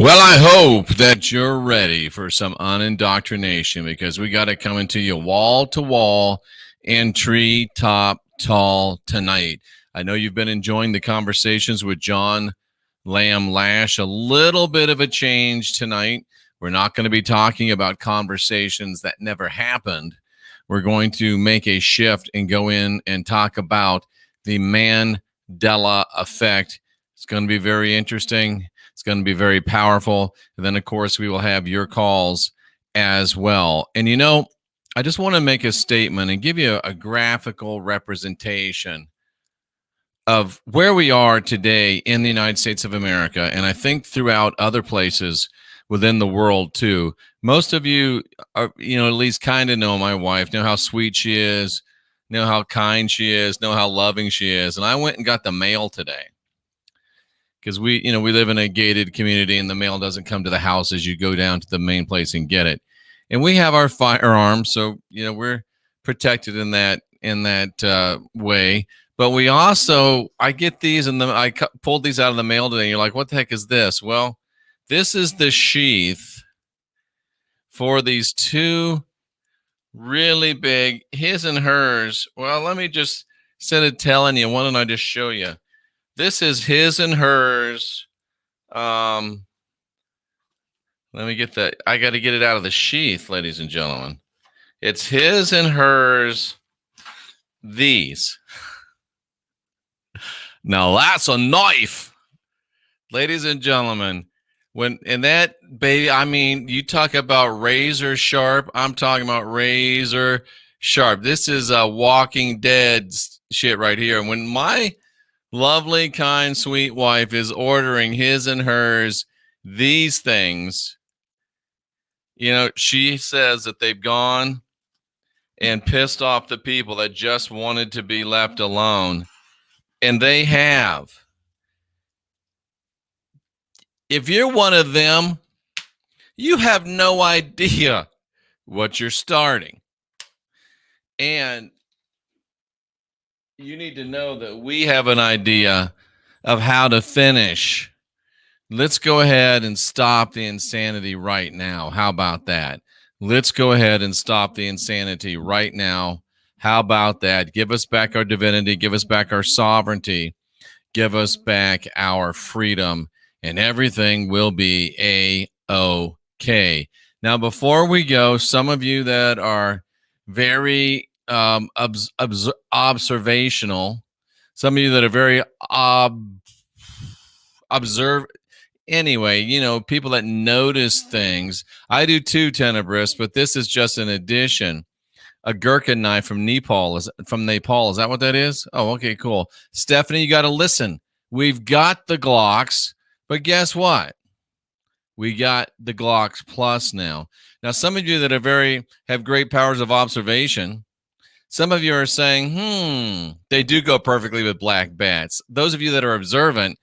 Well, I hope that you're ready for some unindoctrination because we got it coming to you wall to wall and tree top tall tonight. I know you've been enjoying the conversations with John Lash. A little bit of a change tonight. We're not going to be talking about conversations that never happened. We're going to make a shift and go in and talk about the Mandela effect. It's going to be very interesting. It's going to be very powerful. And then, of course, we will have your calls as well. And, you know, I just want to make a statement and give you a graphical representation of where we are today in the United States of America. And I think throughout other places within the world, too. Most of you are, at least kind of know my wife, know how sweet she is, know how kind she is, know how loving she is. And I went and got the mail today. Because we live in a gated community and the mail doesn't come to the houses. You go down to the main place and get it. And we have our firearms, so we're protected in that way. But we also, I get these and I pulled these out of the mail today. And you're like, what the heck is this? Well, this is the sheath for these two really big his and hers. Well, let me just instead of telling you, why don't I just show you? This is his and hers. Let me get that. I got to get it out of the sheath, ladies and gentlemen. It's his and hers. These. Now that's a knife, ladies and gentlemen. And that baby, I mean, you talk about razor sharp. I'm talking about razor sharp. This is a Walking Dead shit right here. And when my lovely, kind, sweet wife is ordering his and hers these things, she says that they've gone and pissed off the people that just wanted to be left alone. And they have. If you're one of them, you have no idea what you're starting. And you need to know that we have an idea of how to finish. Let's go ahead and stop the insanity right now. How about that? Let's go ahead and stop the insanity right now. How about that? Give us back our divinity. Give us back our sovereignty. Give us back our freedom. And everything will be A-OK. Now, before we go, some of you that are very observational, some of you that are very observe. Anyway, people that notice things. I do too, Tenebris, but this is just an addition. A gherkin knife from Nepal. Is that what that is? Oh, okay, cool. Stephanie, you got to listen. We've got the Glocks, but guess what? We got the Glocks Plus now. Now, some of you that have great powers of observation, some of you are saying, they do go perfectly with black bats. Those of you that are observant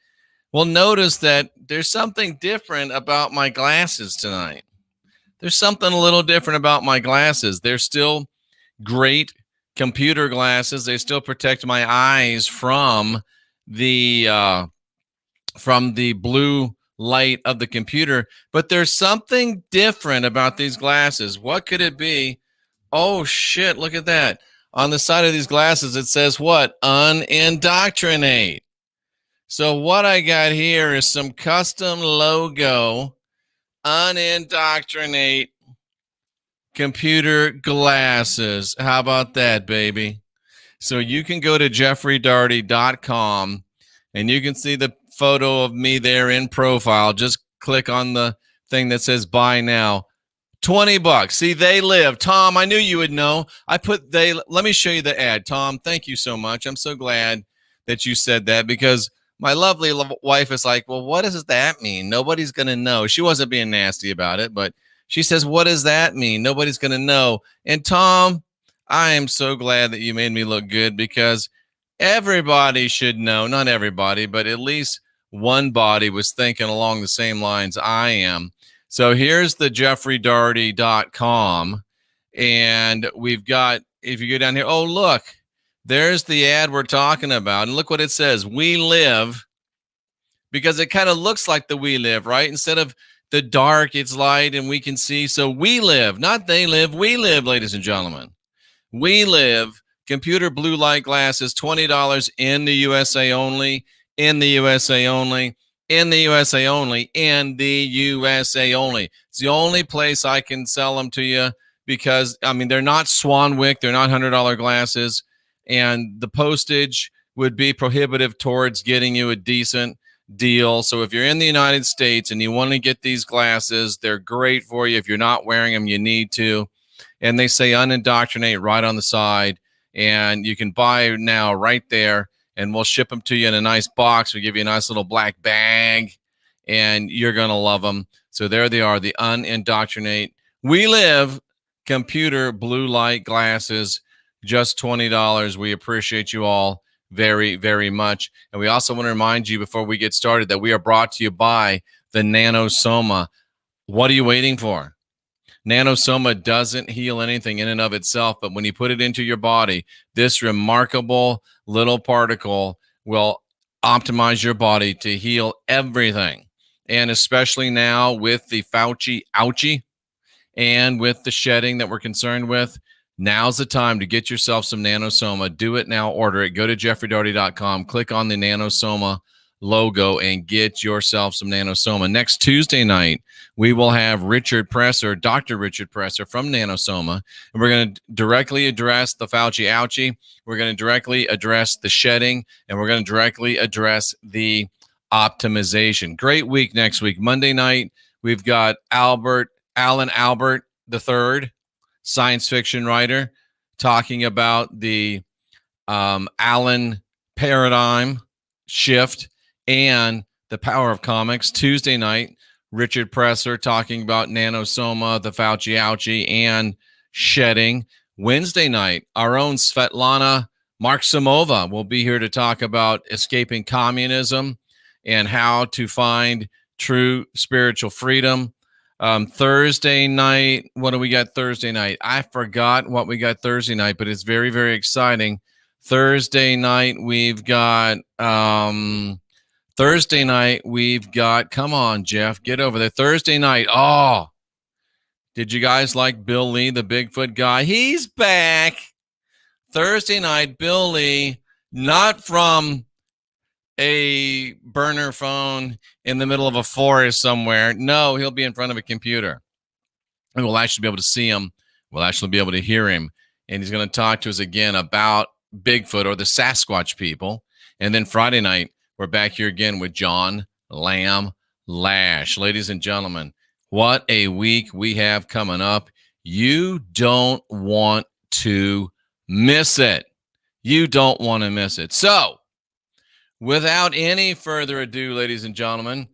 will notice that there's something different about my glasses tonight. There's something a little different about my glasses. They're still great computer glasses. They still protect my eyes from the blue light of the computer. But there's something different about these glasses. What could it be? Oh, shit, look at that. On the side of these glasses, it says what? Unindoctrinate. So what I got here is some custom logo, unindoctrinate computer glasses. How about that, baby? So you can go to jeffreydarty.com and you can see the photo of me there in profile. Just click on the thing that says buy now. $20. See, they live. Tom, I knew you would know. Let me show you the ad. Tom, thank you so much. I'm so glad that you said that because my lovely wife is like, well, what does that mean? Nobody's going to know. She wasn't being nasty about it, but she says, what does that mean? Nobody's going to know. And Tom, I am so glad that you made me look good because everybody should know. Not everybody, but at least one body was thinking along the same lines I am. So here's the jeffreydarty.com. And we've got, if you go down here, oh, look, there's the ad we're talking about. And look what it says. We live because it kind of looks like the We Live, right? Instead of the dark, it's light and we can see. So we live, not they live, we live, ladies and gentlemen. We live. Computer blue light glasses, $20 in the USA only, in the USA only, in the USA only, in the USA only. It's the only place I can sell them to you because, I mean, they're not Swanwick, they're not $100 glasses, and the postage would be prohibitive towards getting you a decent deal. So if you're in the United States and you want to get these glasses, they're great for you. If you're not wearing them, you need to. And they say unindoctrinate right on the side. And you can buy now right there, and we'll ship them to you in a nice box. We give you a nice little black bag, and you're going to love them. So there they are, the unindoctrinate We Live computer blue light glasses, just $20. We appreciate you all very, very much. And we also want to remind you before we get started that we are brought to you by the Nanosoma. What are you waiting for? Nanosoma doesn't heal anything in and of itself, but when you put it into your body, this remarkable little particle will optimize your body to heal everything. And especially now with the Fauci ouchie and with the shedding that we're concerned with, now's the time to get yourself some Nanosoma. Do it now, order it. Go to jeffreydaugherty.com, click on the Nanosoma logo and get yourself some Nanosoma. Next Tuesday night, we will have Richard Presser, Dr. Richard Presser from Nanosoma, and we're going to directly address the Fauci ouchie. We're going to directly address the shedding, and we're going to directly address the optimization. Great week next week. Monday night, we've got Alan Albert III, science fiction writer, talking about the Allen paradigm shift and the power of comics. Tuesday night, Richard Presser talking about Nanosoma, the Fauci ouchie, and shedding. Wednesday night, our own Svetlana Marksimova will be here to talk about escaping communism and how to find true spiritual freedom. Thursday night, what do we got Thursday night? I forgot what we got Thursday night, but it's very, very exciting. Thursday night, we've got come on, Jeff, get over there. Thursday night, did you guys like Bill Lee, the Bigfoot guy? He's back. Thursday night, Bill Lee, not from a burner phone in the middle of a forest somewhere. No, he'll be in front of a computer. And we'll actually be able to see him. We'll actually be able to hear him. And he's going to talk to us again about Bigfoot or the Sasquatch people. And then Friday night, we're back here again with John Lamb Lash. Ladies and gentlemen, what a week we have coming up. You don't want to miss it. You don't want to miss it. So, without any further ado, ladies and gentlemen,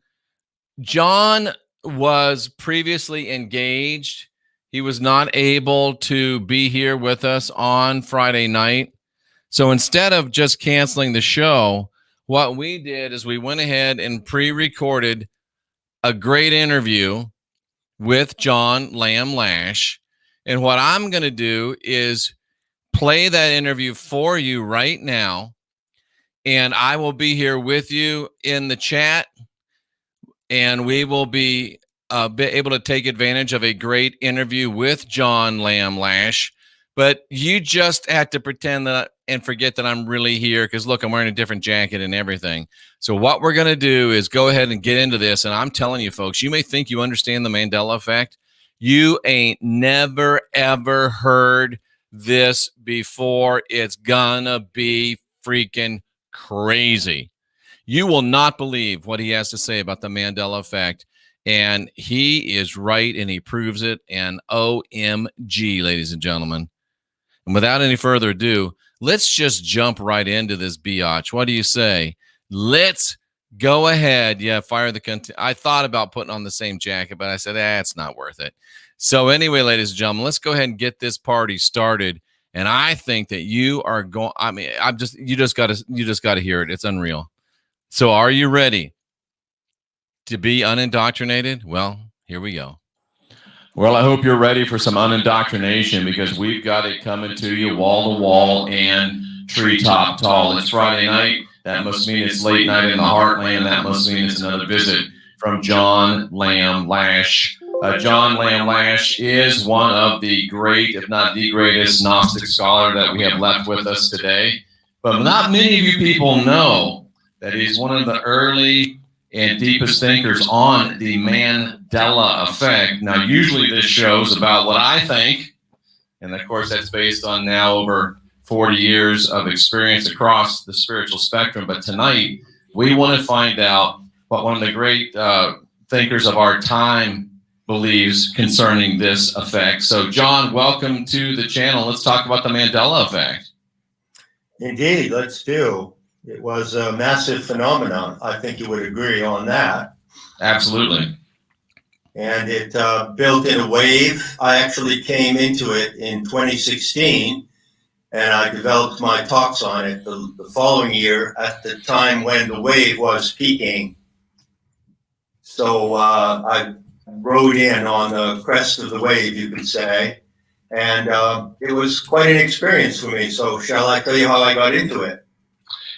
John was previously engaged. He was not able to be here with us on Friday night. So instead of just canceling the show, what we did is we went ahead and pre-recorded a great interview with John Lamb Lash. And what I'm going to do is play that interview for you right now. And I will be here with you in the chat. And we will be able to take advantage of a great interview with John Lamb Lash. But you just have to pretend that and forget that I'm really here because, look, I'm wearing a different jacket and everything. So what we're going to do is go ahead and get into this. And I'm telling you, folks, you may think you understand the Mandela effect. You ain't never, ever heard this before. It's going to be freaking crazy. You will not believe what he has to say about the Mandela effect. And he is right, and he proves it. And OMG, ladies and gentlemen. And without any further ado, let's just jump right into this biatch. What do you say? Let's go ahead. Yeah, fire the I thought about putting on the same jacket, but I said, it's not worth it. So anyway, ladies and gentlemen, let's go ahead and get this party started. And I think that you are going, you just got to hear it. It's unreal. So are you ready to be unindoctrinated? Well, here we go. Well, I hope you're ready for some unindoctrination because we've got it coming to you wall to wall and treetop tall. It's Friday night. That must mean it's late night in the heartland. That must mean it's another visit from John Lamb Lash. John Lamb Lash is one of the great, if not the greatest, Gnostic scholar that we have left with us today. But not many of you people know that he's one of the early and deepest thinkers on the Mandela effect. Now, usually this show's about what I think, and of course that's based on now over 40 years of experience across the spiritual spectrum. But tonight, we want to find out what one of the great thinkers of our time believes concerning this effect. So, John, welcome to the channel. Let's talk about the Mandela effect. Indeed, let's do. It was a massive phenomenon. I think you would agree on that. Absolutely. And it built in a wave. I actually came into it in 2016, and I developed my talks on it the following year at the time when the wave was peaking. So I rode in on the crest of the wave, you could say. And it was quite an experience for me. So shall I tell you how I got into it?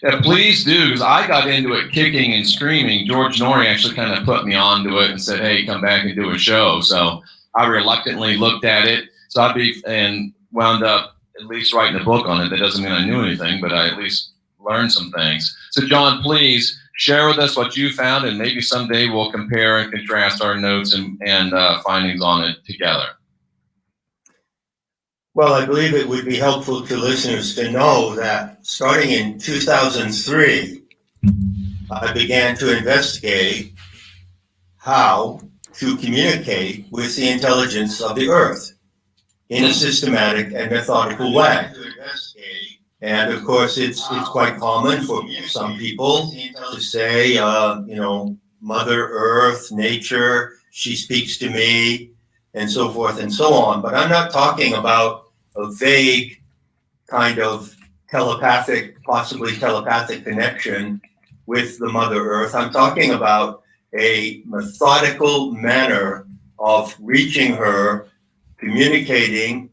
Yeah, please do, because I got into it kicking and screaming. George Norrie actually kind of put me onto it and said, hey, come back and do a show. So I reluctantly looked at it. So and wound up at least writing a book on it. That doesn't mean I knew anything, but I at least learned some things. So John, please share with us what you found, and maybe someday we'll compare and contrast our notes and findings on it together. Well, I believe it would be helpful to listeners to know that starting in 2003, I began to investigate how to communicate with the intelligence of the Earth in a systematic and methodical way. And of course, it's quite common for some people to say, Mother Earth, nature, she speaks to me, and so forth and so on. But I'm not talking about a vague kind of possibly telepathic connection with the Mother Earth. I'm talking about a methodical manner of reaching her, communicating,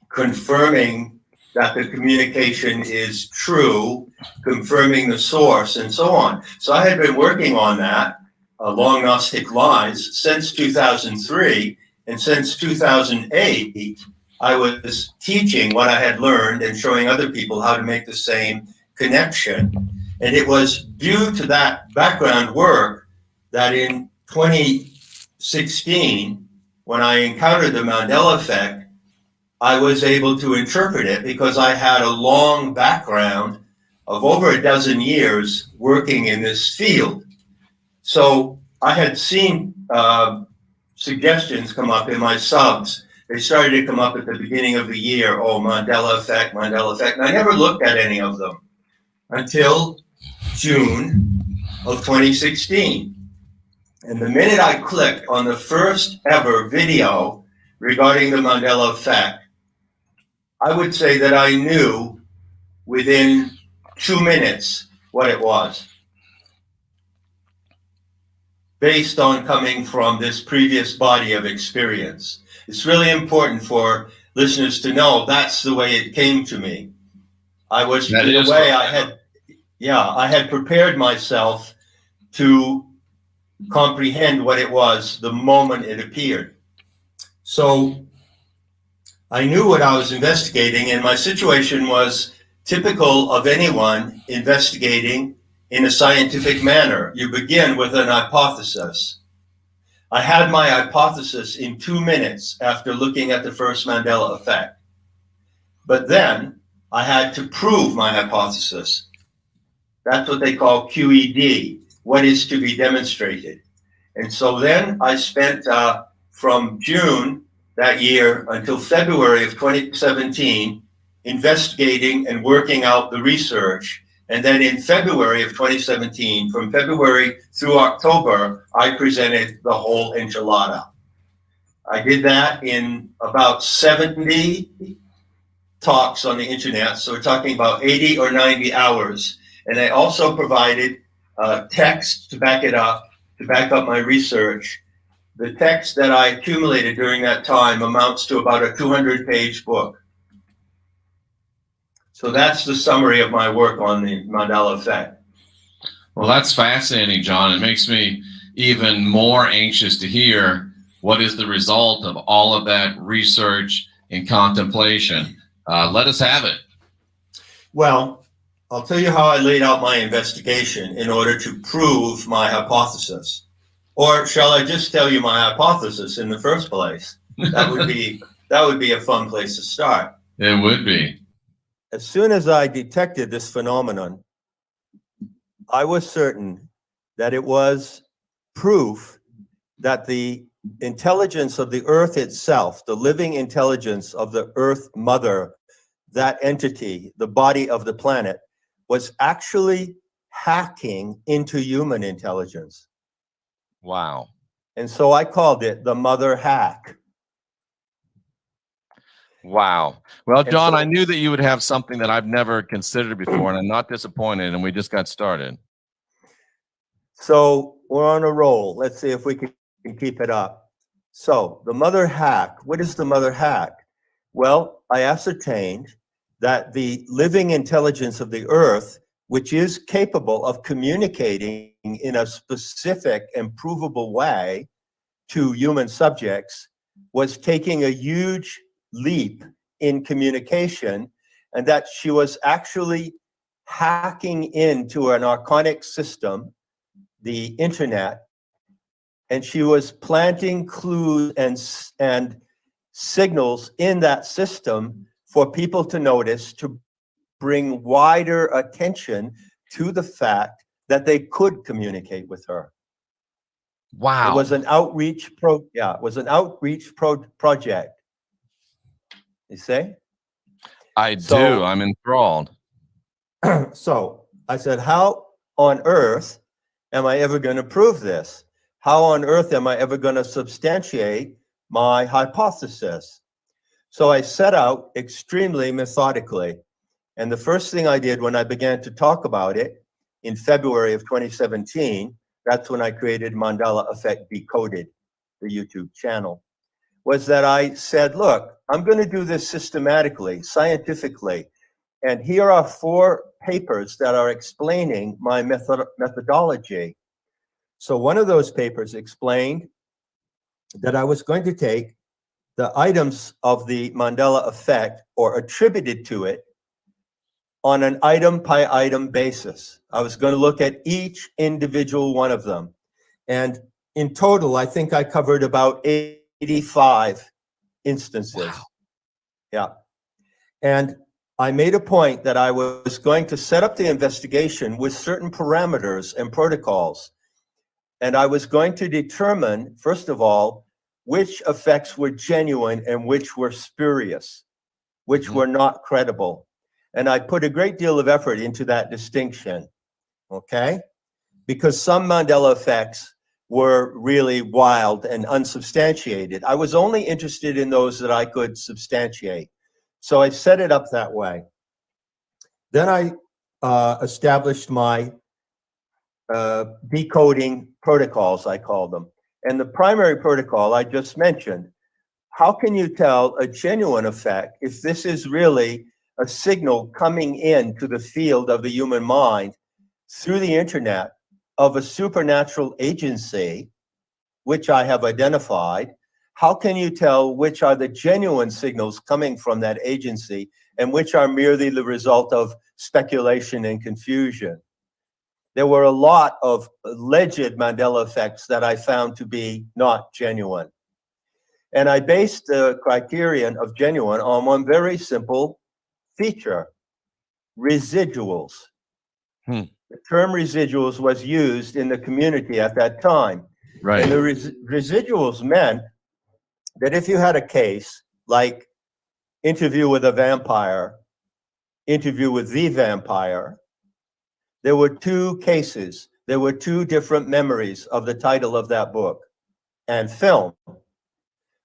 confirming that the communication is true, confirming the source, and so on. So I had been working on that along Gnostic lines since 2003, and since 2008, I was teaching what I had learned and showing other people how to make the same connection. And it was due to that background work that in 2016, when I encountered the Mandela effect, I was able to interpret it because I had a long background of over a dozen years working in this field. So I had seen suggestions come up in my subs. They started to come up at the beginning of the year. Oh, Mandela effect, Mandela effect. And I never looked at any of them until June of 2016. And the minute I clicked on the first ever video regarding the Mandela effect, I would say that I knew within 2 minutes what it was, based on coming from this previous body of experience. It's really important for listeners to know that's the way it came to me. I was, in a way, I had prepared myself to comprehend what it was the moment it appeared. So I knew what I was investigating, and my situation was typical of anyone investigating in a scientific manner. You begin with an hypothesis. I had my hypothesis in 2 minutes after looking at the first Mandela effect. But then I had to prove my hypothesis. That's what they call QED, what is to be demonstrated. And so then I spent from June that year until February of 2017 investigating and working out the research. And then in February of 2017, from February through October, I presented the whole enchilada. I did that in about 70 talks on the internet. So we're talking about 80 or 90 hours. And I also provided text to back it up, to back up my research. The text that I accumulated during that time amounts to about a 200-page book. So that's the summary of my work on the Mandela effect. Well, that's fascinating, John. It makes me even more anxious to hear what is the result of all of that research and contemplation. Let us have it. Well, I'll tell you how I laid out my investigation in order to prove my hypothesis. Or shall I just tell you my hypothesis in the first place? That would be a fun place to start. It would be. As soon as I detected this phenomenon, I was certain that it was proof that the intelligence of the earth itself, the living intelligence of the earth mother, that entity, the body of the planet, was actually hacking into human intelligence. Wow. And so I called it the mother hack. Wow. Well, John, so, I knew that you would have something that I've never considered before, and I'm not disappointed, and we just got started. So we're on a roll. Let's see if we can keep it up. So the mother hack, what is the mother hack? Well, I ascertained that the living intelligence of the earth, which is capable of communicating in a specific and provable way to human subjects, was taking a huge leap in communication, and that she was actually hacking into an archonic system, the internet, and she was planting clues and signals in that system for people to notice, to bring wider attention to the fact that they could communicate with her. Wow. It was an outreach project. You see? I do. I'm enthralled. So I said, how on earth am I ever going to prove this? How on earth am I ever going to substantiate my hypothesis? So I set out extremely methodically. And the first thing I did when I began to talk about it in February of 2017, that's when I created Mandela Effect Decoded, the YouTube channel, was that I said, look, I'm going to do this systematically, scientifically. And here are 4 papers that are explaining my methodology. So one of those papers explained that I was going to take the items of the Mandela effect, or attributed to it, on an item by item basis. I was going to look at each individual one of them. And in total, I think I covered about 85 instances. Wow. Yeah. And I made a point that I was going to set up the investigation with certain parameters and protocols. And I was going to determine, first of all, which effects were genuine and which were spurious, which were not credible. And I put a great deal of effort into that distinction, okay? Because some Mandela effects were really wild and unsubstantiated. I was only interested in those that I could substantiate. So I set it up that way. Then I established my decoding protocols, I call them. And the primary protocol I just mentioned. How can you tell a genuine effect if this is really a signal coming into the field of the human mind through the internet of a supernatural agency, which I have identified? How can you tell which are the genuine signals coming from that agency and which are merely the result of speculation and confusion? There were a lot of alleged Mandela effects that I found to be not genuine. And I based the criterion of genuine on one very simple feature: residuals. The term residuals was used in the community at that time. Right. And the residuals meant that if you had a case like Interview with a Vampire, Interview with the Vampire, there were 2 cases. There were 2 different memories of the title of that book and film.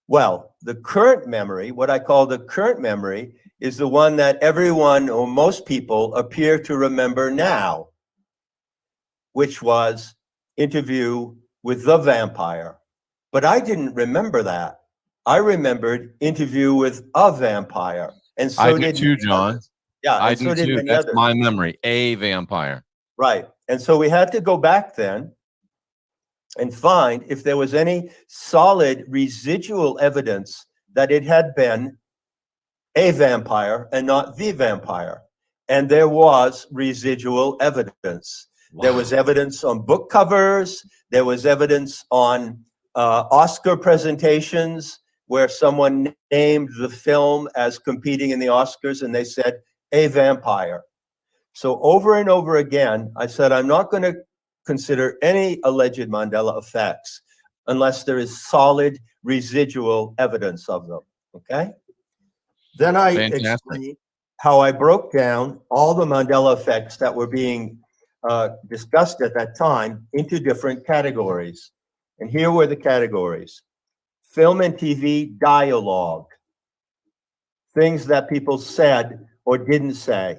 Well, the current memory, what I call the current memory, is the one that everyone or most people appear to remember now, which was Interview with the Vampire. But I didn't remember that. I remembered Interview with a Vampire. And so I did too, John. Yeah, I do too. That's my memory. A vampire. Right. And so we had to go back then and find if there was any solid residual evidence that it had been a vampire and not the vampire. And there was residual evidence. Wow. There was evidence on book covers. There was evidence on Oscar presentations where someone named the film as competing in the Oscars and they said, a vampire. So over and over again, I said, I'm not going to consider any alleged Mandela effects unless there is solid residual evidence of them, okay? Then I explained how I broke down all the Mandela effects that were being discussed at that time into different categories. And here were the categories. Film and TV dialogue, things that people said or didn't say.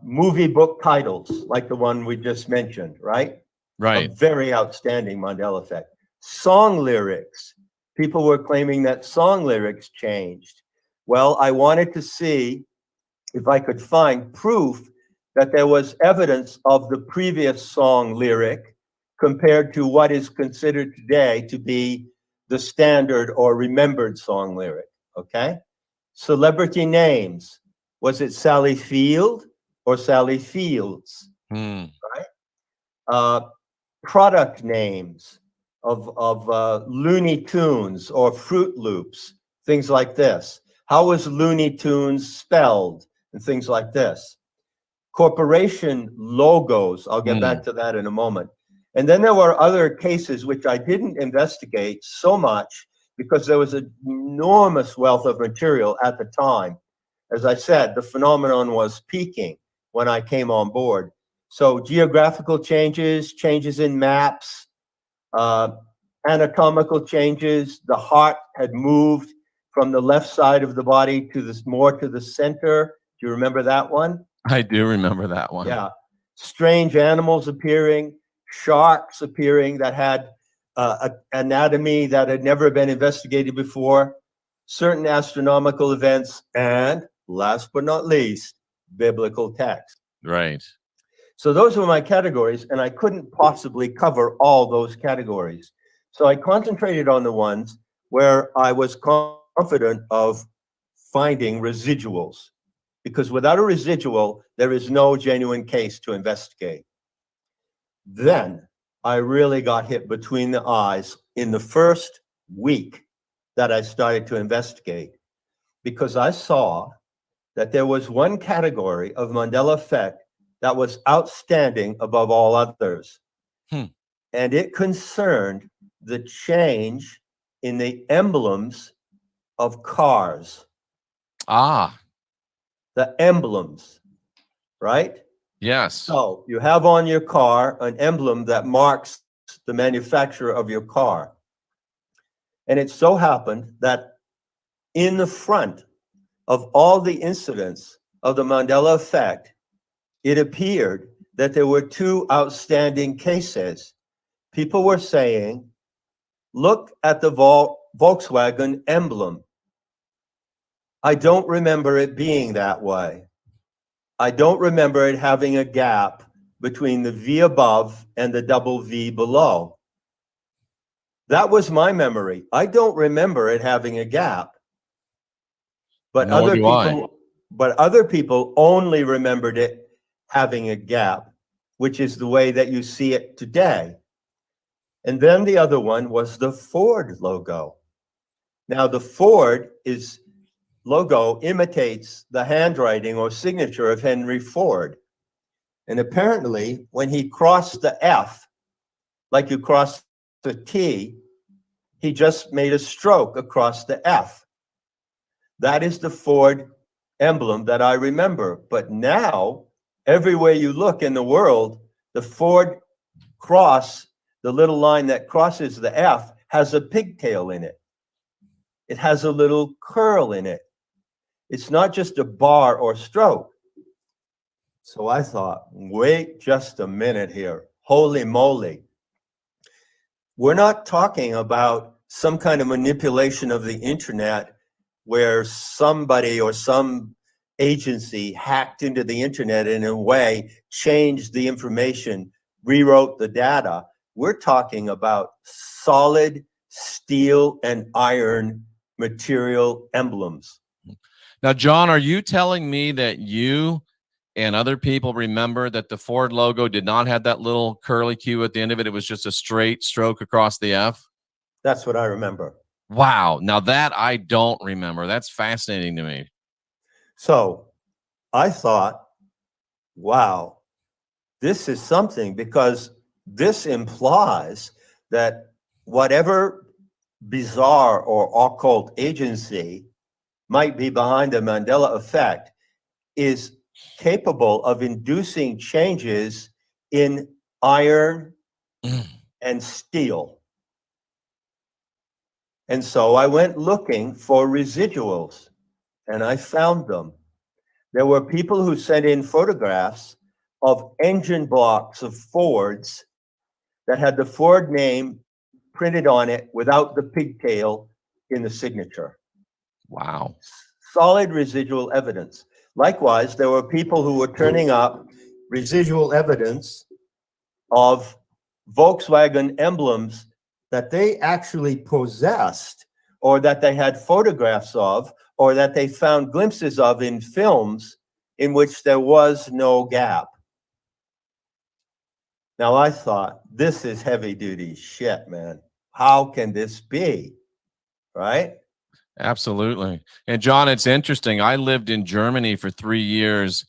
Movie book titles, like the one we just mentioned, right? Right. A very outstanding Mandela effect. Song lyrics. People were claiming that song lyrics changed. Well, I wanted to see if I could find proof that there was evidence of the previous song lyric compared to what is considered today to be the standard or remembered song lyric, okay? Celebrity names. Was it Sally Field or Sally Fields? Right? Product names of Looney Tunes or Fruit Loops, things like this. How was Looney Tunes spelled? And things like this. Corporation logos. I'll get back to that in a moment. And then there were other cases which I didn't investigate so much because there was an enormous wealth of material at the time. As I said, the phenomenon was peaking when I came on board. So geographical changes, changes in maps, anatomical changes. The heart had moved from the left side of the body to this more to the center. Do you remember that one? I do remember that one. Yeah. Strange animals appearing, sharks appearing that had anatomy that had never been investigated before, certain astronomical events, and last but not least, biblical text. Right. So those were my categories, and I couldn't possibly cover all those categories. So I concentrated on the ones where I was confident of finding residuals, because without a residual, there is no genuine case to investigate. Then I really got hit between the eyes in the first week that I started to investigate, because I saw that there was one category of Mandela effect that was outstanding above all others. And it concerned the change in the emblems of cars. Ah. The emblems, right? Yes. So you have on your car an emblem that marks the manufacturer of your car. And it so happened that in the front of all the incidents of the Mandela effect, it appeared that there were two outstanding cases. People were saying, look at the Volkswagen emblem. I don't remember it being that way. I don't remember it having a gap between the V above and the double V below. That was my memory. I don't remember it having a gap. But other people only remembered it having a gap, which is the way that you see it today. And then the other one was the Ford logo. Now the Ford logo imitates the handwriting or signature of Henry Ford. And apparently when he crossed the F, like you cross the T, he just made a stroke across the F. That is the Ford emblem that I remember. But now, everywhere you look in the world, the Ford cross, the little line that crosses the F, has a pigtail in it. It has a little curl in it. It's not just a bar or stroke. So I thought, wait just a minute here. Holy moly. We're not talking about some kind of manipulation of the internet where somebody or some agency hacked into the internet and in a way changed the information, rewrote the data. We're talking about solid steel and iron material emblems. Now, John, are you telling me that you and other people remember that the Ford logo did not have that little curly Q at the end of it? It was just a straight stroke across the F? That's what I remember. Wow. Now that I don't remember. That's fascinating to me. So I thought, wow, this is something, because this implies that whatever bizarre or occult agency might be behind the Mandela effect is capable of inducing changes in iron and steel. And so I went looking for residuals, and I found them. There were people who sent in photographs of engine blocks of Fords that had the Ford name printed on it without the pigtail in the signature. Wow. Solid residual evidence. Likewise, there were people who were turning up residual evidence of Volkswagen emblems that they actually possessed, or that they had photographs of, or that they found glimpses of in films in which there was no gap. Now I thought, this is heavy duty shit, man. How can this be? Right? Absolutely. And John, it's interesting. I lived in Germany for 3 years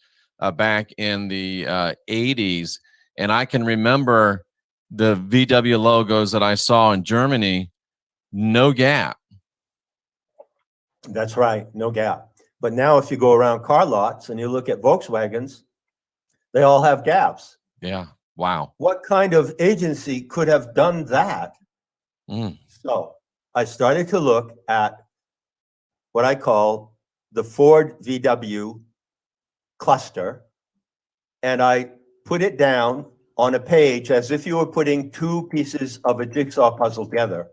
back in the 80s, and I can remember the VW logos that I saw in Germany, no gap. That's right, no gap. But now if you go around car lots and you look at Volkswagens, they all have gaps. Yeah. Wow. What kind of agency could have done that? So I started to look at what I call the Ford VW cluster, and I put it down on a page as if you were putting two pieces of a jigsaw puzzle together.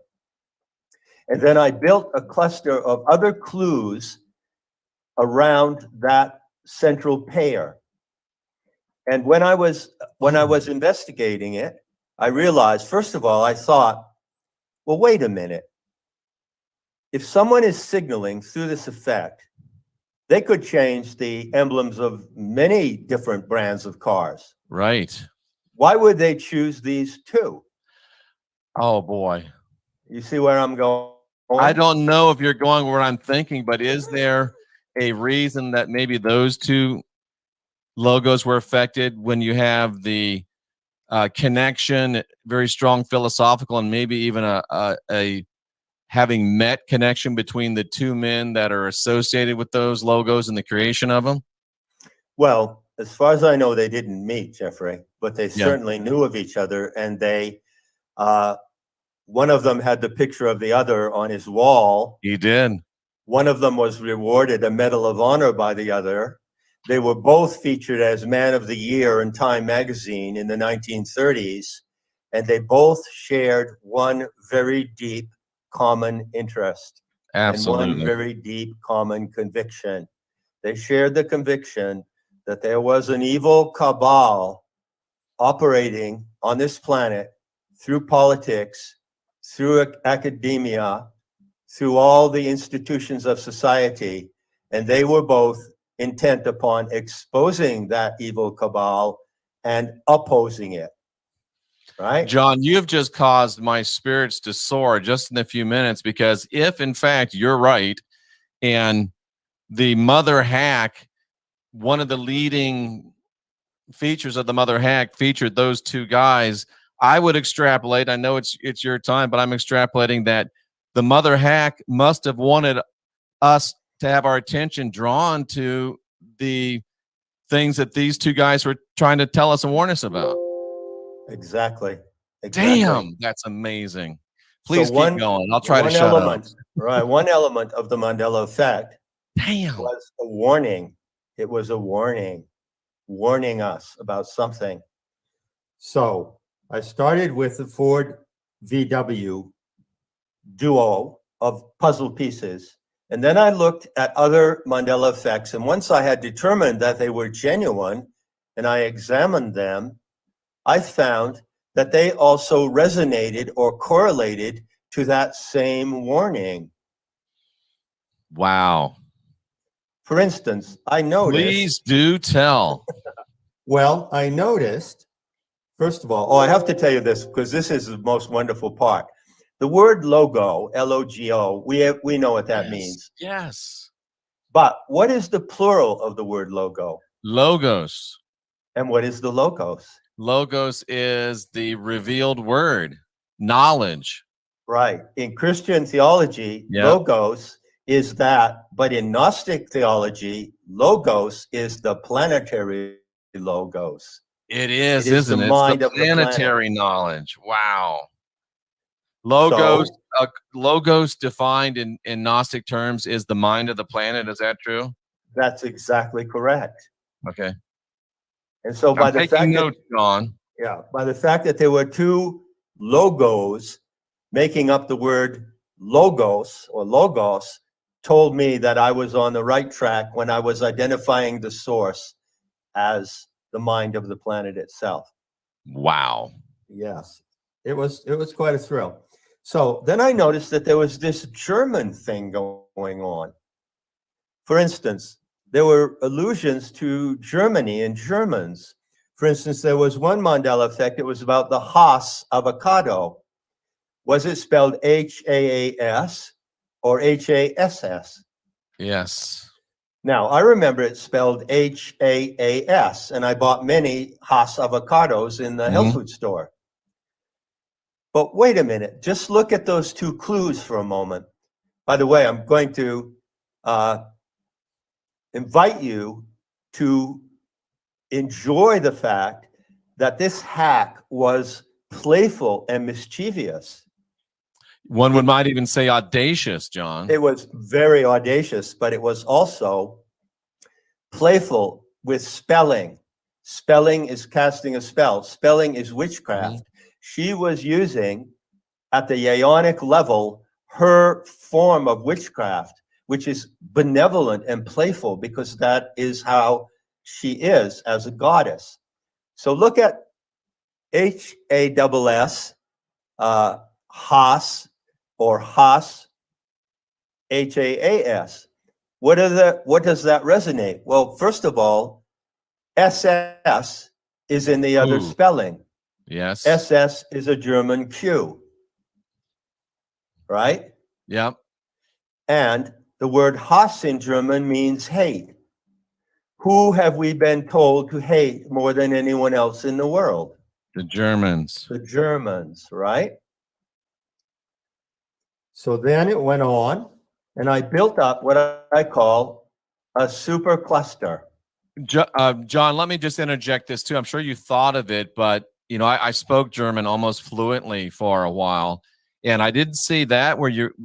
And then I built a cluster of other clues around that central pair. And when I was investigating it, I realized, first of all, I thought, well, wait a minute. If someone is signaling through this effect, they could change the emblems of many different brands of cars. Right. Why would they choose these two? Oh, boy. You see where I'm going? I don't know if you're going where I'm thinking, but is there a reason that maybe those two logos were affected when you have the connection, very strong philosophical, and maybe even a having met connection between the two men that are associated with those logos and the creation of them? Well, as far as I know, they didn't meet, Jeffrey, but they certainly knew of each other, and they one of them had the picture of the other on his wall. He did. One of them was rewarded a Medal of Honor by the other. They were both featured as Man of the Year in Time magazine in the 1930s, and they both shared one very deep common interest. Absolutely. And one very deep common conviction. They shared the conviction that there was an evil cabal operating on this planet through politics, through academia, through all the institutions of society, and they were both intent upon exposing that evil cabal and opposing it. Right? John, you have just caused my spirits to soar just in a few minutes, because if in fact you're right and the mother hack, one of the leading features of the mother hack featured those two guys, I would extrapolate, I know it's your time, but I'm extrapolating that the mother hack must have wanted us to have our attention drawn to the things that these two guys were trying to tell us and warn us about. Exactly. Damn, that's amazing. Please so keep going. I'll try to shut up. Right. One element of the Mandela effect Damn. was a warning. It was a warning us about something. So I started with the Ford VW duo of puzzle pieces, And then I looked at other Mandela effects. And once I had determined that they were genuine and I examined them, I found that they also resonated or correlated to that same warning. Wow. For instance, I noticed. Please do tell. Well, I noticed, first of all, I have to tell you this because this is the most wonderful part. The word logo, L-O-G-O, we know what that means. Yes. But what is the plural of the word logo? Logos. And what is the logos? Logos is the revealed word, knowledge. Right. In Christian theology, logos is that, but in Gnostic theology, logos is the planetary logos. It is, It is isn't the it? mind It's of the the planetary knowledge. Wow. Logos, logos defined in Gnostic terms is the mind of the planet. Is that true? That's exactly correct. Okay. And so I'm taking notes, John. Yeah, by the fact that there were two logos making up the word logos or logos told me that I was on the right track when I was identifying the source as the mind of the planet itself. Wow. Yes, it was quite a thrill. So then I noticed that there was this German thing going on. For instance, there were allusions to Germany and Germans. For instance, there was one Mandela effect. It was about the Haas avocado. Was it spelled H-A-A-S or H-A-S-S? Yes. Now, I remember it spelled H-A-A-S, and I bought many Haas avocados in the health food store. But wait a minute, just look at those two clues for a moment. By the way, I'm going to invite you to enjoy the fact that this hack was playful and mischievous. One might even say audacious, John. It was very audacious, but it was also playful with spelling. Spelling is casting a spell. Spelling is witchcraft. She was using, at the aeonic level, her form of witchcraft, which is benevolent and playful because that is how she is as a goddess. So look at H-A-S-S, Haas, or Haas, H-A-A-S. What does that resonate? Well, first of all, SS is in the other spelling. Yes. SS is a German Q, right? Yep. And the word Hass in German means hate. Who have we been told to hate more than anyone else in the world? The Germans. The Germans, right? So then it went on, and I built up what I call a super cluster. John, let me just interject this too. I'm sure you thought of it, but you know, I spoke German almost fluently for a while, and I didn't see that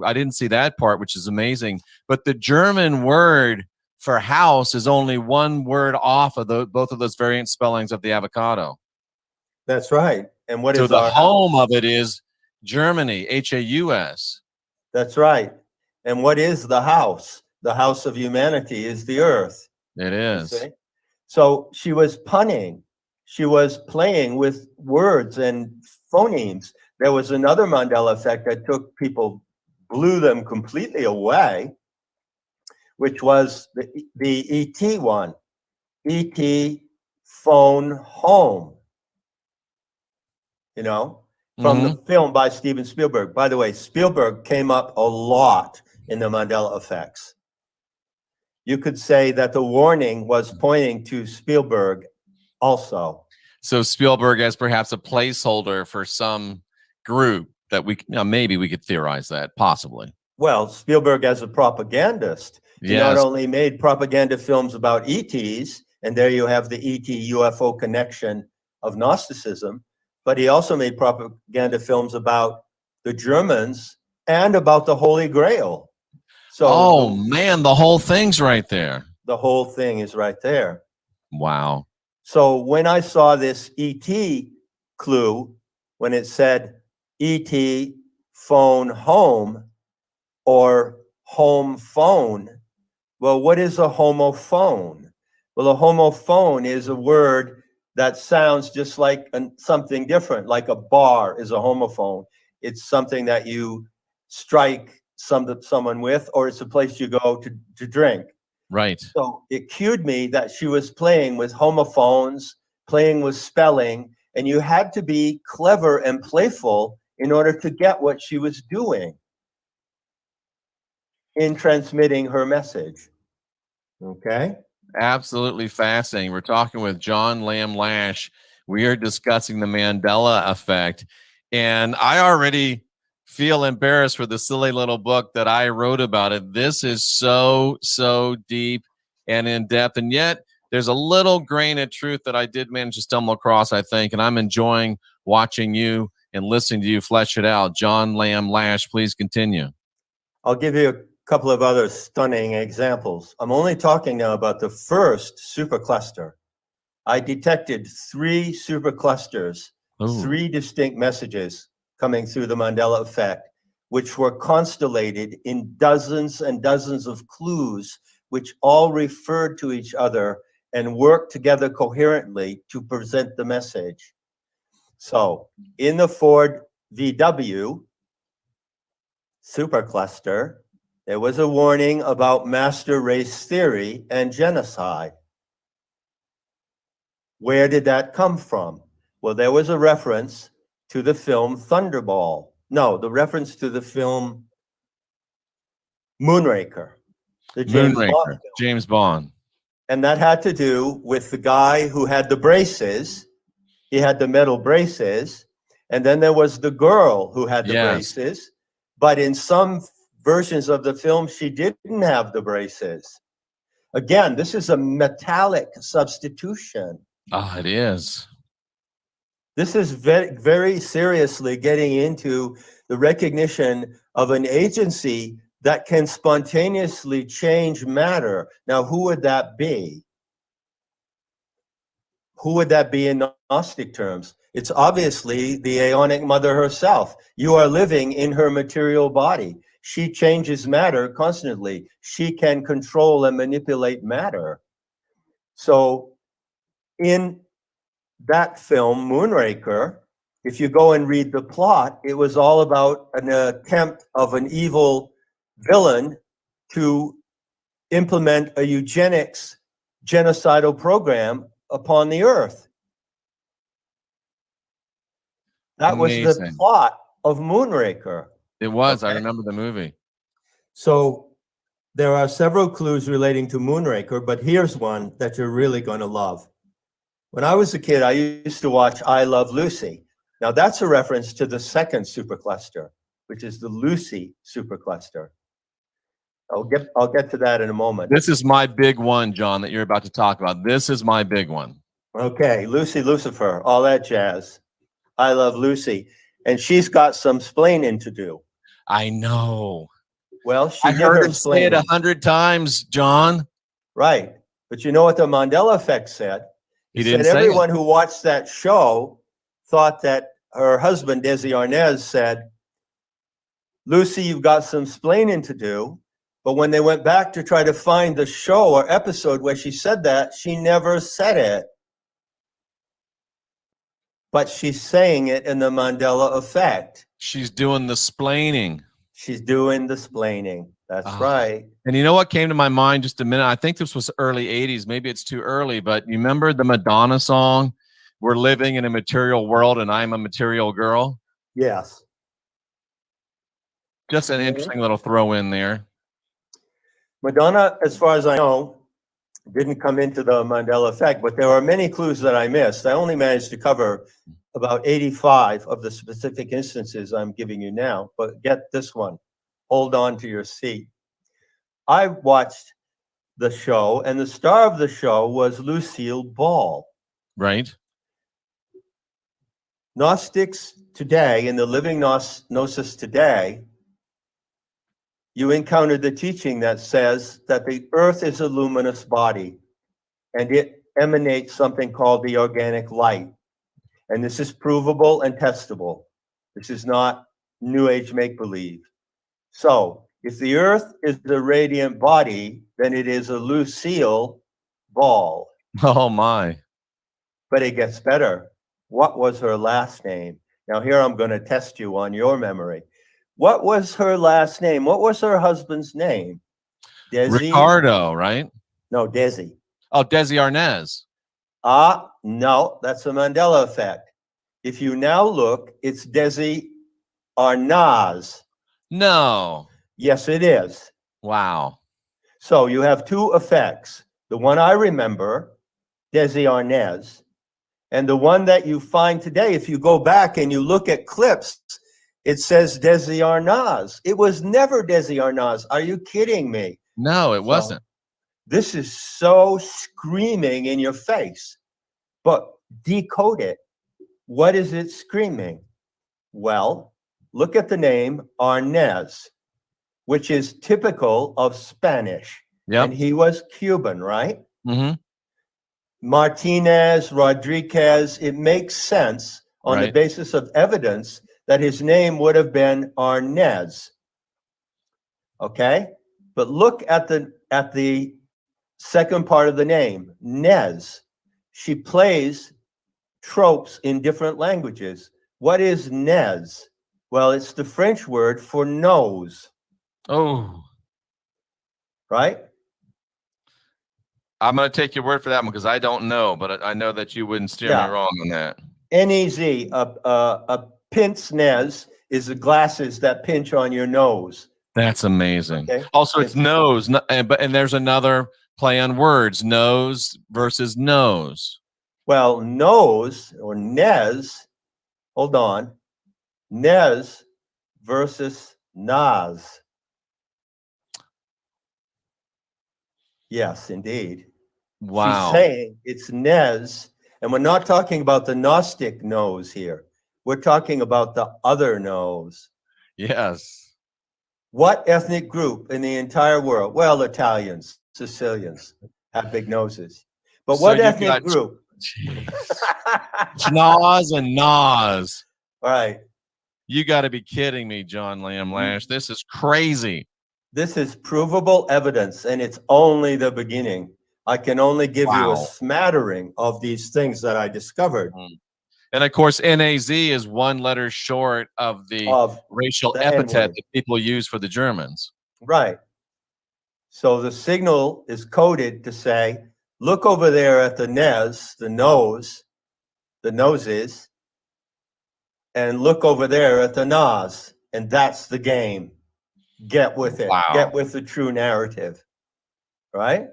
I didn't see that part, which is amazing. But the German word for house is only one word off of both of those variant spellings of the avocado. That's right. And what so is the our home house? of it is Germany, H-A-U-S. That's right. And what is the house? The house of humanity is the earth. It is. So she was punning. She was playing with words and phonemes. There was another Mandela effect that took people, blew them completely away, which was the ET one. ET phone home. You know, from the film by Steven Spielberg. By the way, Spielberg came up a lot in the Mandela effects. You could say that the warning was pointing to Spielberg also. So Spielberg as perhaps a placeholder for some group that maybe we could theorize that, possibly. Well, Spielberg as a propagandist. He not only made propaganda films about ETs, and there you have the ET UFO connection of Gnosticism, but he also made propaganda films about the Germans and about the Holy Grail. So, man, the whole thing's right there. The whole thing is right there. Wow. So when I saw this ET clue, when it said ET phone home or home phone. Well, what is a homophone? Well, a homophone is a word that sounds just like something different, like a bar is a homophone. It's something that you strike someone with, or it's a place you go to drink. Right. So it cued me that she was playing with homophones, playing with spelling, and you had to be clever and playful in order to get what she was doing in transmitting her message. Okay? Absolutely fascinating. We're talking with John Lamb Lash. We are discussing the Mandela effect. And I already feel embarrassed for the silly little book that I wrote about it. This is so, so deep and in depth. And yet there's a little grain of truth that I did manage to stumble across, I think. And I'm enjoying watching you and listening to you flesh it out. John Lamb Lash, please continue. I'll give you a couple of other stunning examples. I'm only talking now about the first supercluster. I detected 3 superclusters, 3 distinct messages coming through the Mandela effect, which were constellated in dozens and dozens of clues, which all referred to each other and worked together coherently to present the message. So in the Ford VW supercluster, there was a warning about master race theory and genocide. Where did that come from? Well, there was a reference to the film Thunderball. No, the reference to the film Moonraker. The James Bond. And that had to do with the guy who had the braces. He had the metal braces. And then there was the girl who had the braces. But in some versions of the film, she didn't have the braces. Again, this is a metallic substitution. Ah, it is. This is very, very seriously getting into the recognition of an agency that can spontaneously change matter. Now, who would that be? Who would that be in Gnostic terms? It's obviously the Aeonic Mother herself. You are living in her material body. She changes matter constantly. She can control and manipulate matter. So in that film, Moonraker, if you go and read the plot, it was all about an attempt of an evil villain to implement a eugenics genocidal program upon the earth. That was the plot of Moonraker. It was. Okay. I remember the movie. So there are several clues relating to Moonraker, but here's one that you're really going to love. When I was a kid, I used to watch I Love Lucy. Now that's a reference to the second supercluster, which is the Lucy supercluster. I'll get to that in a moment. This is my big one, John, that you're about to talk about. This is my big one. Okay, Lucy Lucifer, all that jazz. I Love Lucy. And she's got some splaining to do. I know. Well, I heard him say it 100 times, John. Right. But you know what the Mandela effect said? He didn't say everyone who watched that show thought that her husband, Desi Arnaz, said, Lucy, you've got some splaining to do. But when they went back to try to find the show or episode where she said that, she never said it. But she's saying it in the Mandela effect. She's doing the splaining. She's doing the splaining. That's right. And you know what came to my mind just a minute? I think this was early 80s. Maybe it's too early, but you remember the Madonna song, We're Living in a Material World and I'm a Material Girl? Yes. Just an interesting little throw in there. Madonna, as far as I know, didn't come into the Mandela effect, but there are many clues that I missed. I only managed to cover about 85 of the specific instances I'm giving you now, but get this one. Hold on to your seat. I watched the show, and the star of the show was Lucille Ball. Right. Gnostics today, in the living gnosis today, you encountered the teaching that says that the earth is a luminous body and it emanates something called the organic light. And this is provable and testable. This is not New Age make-believe. So If the Earth is a radiant body, then it is a Lucille ball. Oh, my. But it gets better. What was her last name? Now, here I'm going to test you on your memory. What was her last name? What was her husband's name? Desi? Ricardo, right? No, Desi. Oh, Desi Arnaz. No, that's a Mandela effect. If you now look, it's Desi Arnaz. No. Yes, it is. Wow. So you have two effects. The one I remember, Desi Arnaz, and the one that you find today, if you go back and you look at clips, it says Desi Arnaz. It was never Desi Arnaz. Are you kidding me? No, it wasn't. This is so screaming in your face. But decode it. What is it screaming? Well, look at the name Arnaz, which is typical of Spanish. Yep. And he was Cuban, right? Mm-hmm. Martinez, Rodriguez, it makes sense on the basis of evidence that his name would have been Arnaz. Okay? But look at the second part of the name, Nez. She plays tropes in different languages. What is Nez? Well, it's the French word for nose. Oh. Right? I'm going to take your word for that one because I don't know, but I know that you wouldn't steer me wrong on that. N-E-Z, a pince nez is the glasses that pinch on your nose. That's amazing. Okay? Also, it's nose, and there's another play on words, nose versus nose. Well, nose or Nez, hold on, Nez versus Naz. Yes, indeed. Wow. She's saying it's Nez, and we're not talking about the Gnostic nose here. We're talking about the other nose. Yes. What ethnic group in the entire world? Well, Italians, Sicilians have big noses. But what ethnic group? Schnoz and Nas. All right. You got to be kidding me, John Lamb Lash. This is crazy. This is provable evidence, and it's only the beginning. I can only give you a smattering of these things that I discovered. And of course, NAZ is one letter short of the racial epithet that people use for the Germans. Right. So the signal is coded to say, look over there at the Nez, the noses, and look over there at the Nas, and that's the game. Get with it. Wow. Get with the true narrative. Right?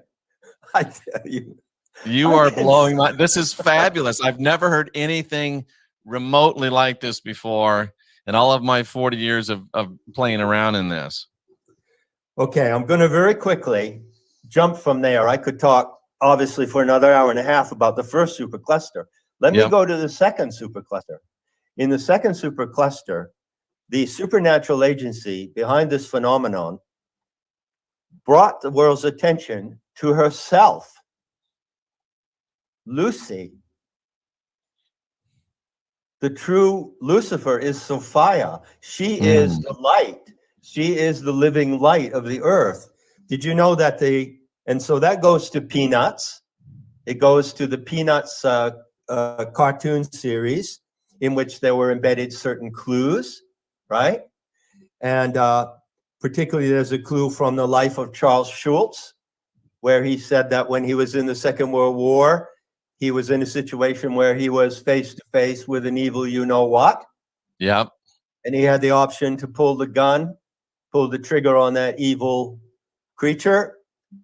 I tell you. You are blowing my... This is fabulous. I've never heard anything remotely like this before in all of my 40 years of playing around in this. Okay, I'm going to very quickly jump from there. I could talk, obviously, for another hour and a half about the first supercluster. Let me go to the second supercluster. In the second supercluster, the supernatural agency behind this phenomenon brought the world's attention to herself. Lucy. The true Lucifer is Sophia. She is the light. She is the living light of the earth. Did you know that and so that goes to Peanuts. It goes to the Peanuts cartoon series in which there were embedded certain clues, right? And particularly there's a clue from the life of Charles Schulz, where he said that when he was in the Second World War, he was in a situation where he was face to face with an evil you-know-what. Yep. And he had the option to pull the gun, pull the trigger on that evil creature.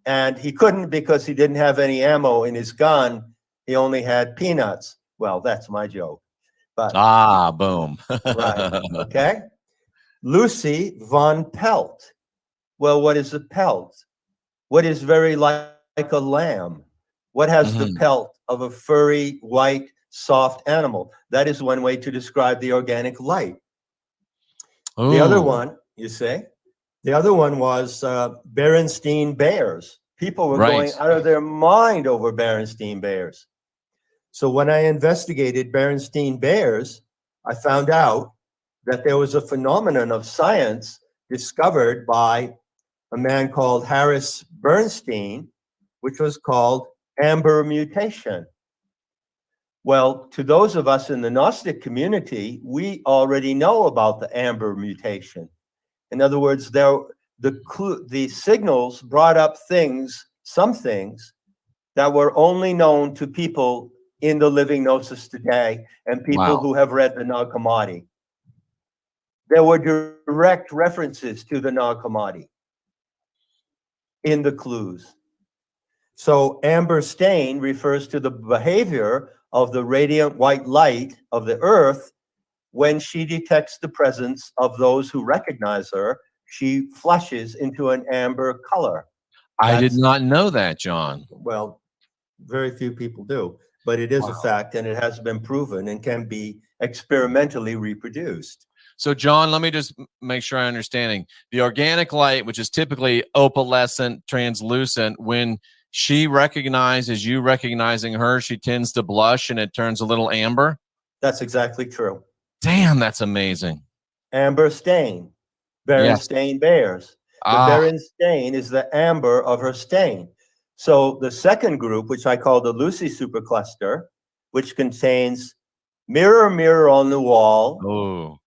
And he couldn't because he didn't have any ammo in his gun. He only had peanuts. Well, that's my joke. But boom. Right. Okay. Lucy von Pelt. Well, what is a pelt? What is very like a lamb? What has the pelt of a furry, white, soft animal? That is one way to describe the organic light. Ooh. The other one, you say, the other one was Berenstein Bears. People were going out of their mind over Berenstein Bears. So when I investigated Berenstein Bears, I found out that there was a phenomenon of science discovered by a man called Harris Bernstein, which was called Amber Mutation. Well, to those of us in the Gnostic community, we already know about the Amber Mutation. In other words, the signals brought up some things that were only known to people in the living gnosis today and people who have read the Nag Hammadi. There were direct references to the Nag Hammadi in the clues. So amber stain refers to the behavior of the radiant white light of the earth. When she detects the presence of those who recognize her, she flushes into an amber color. I did not know that, John. Well, very few people do, but it is a fact, and it has been proven and can be experimentally reproduced. So, John, let me just make sure I'm understanding. The organic light, which is typically opalescent, translucent, when she recognizes you recognizing her, she tends to blush and it turns a little amber? That's exactly true. Damn, that's amazing. Amber stain. Berenstein Bears. The Berenstein is the amber of her stain. So the second group, which I call the Lucy supercluster, which contains mirror, mirror on the wall. Oh.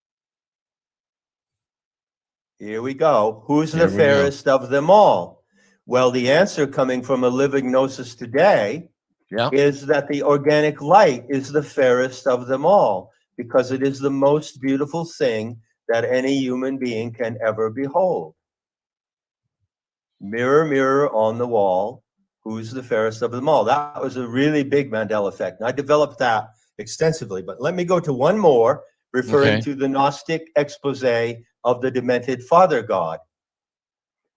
Here we go. Who's the fairest of them all? Well, the answer coming from a living gnosis today is that the organic light is the fairest of them all, because it is the most beautiful thing that any human being can ever behold. Mirror, mirror on the wall, who's the fairest of them all? That was a really big Mandela effect. And I developed that extensively, but let me go to one more referring to the Gnostic expose of the demented father god.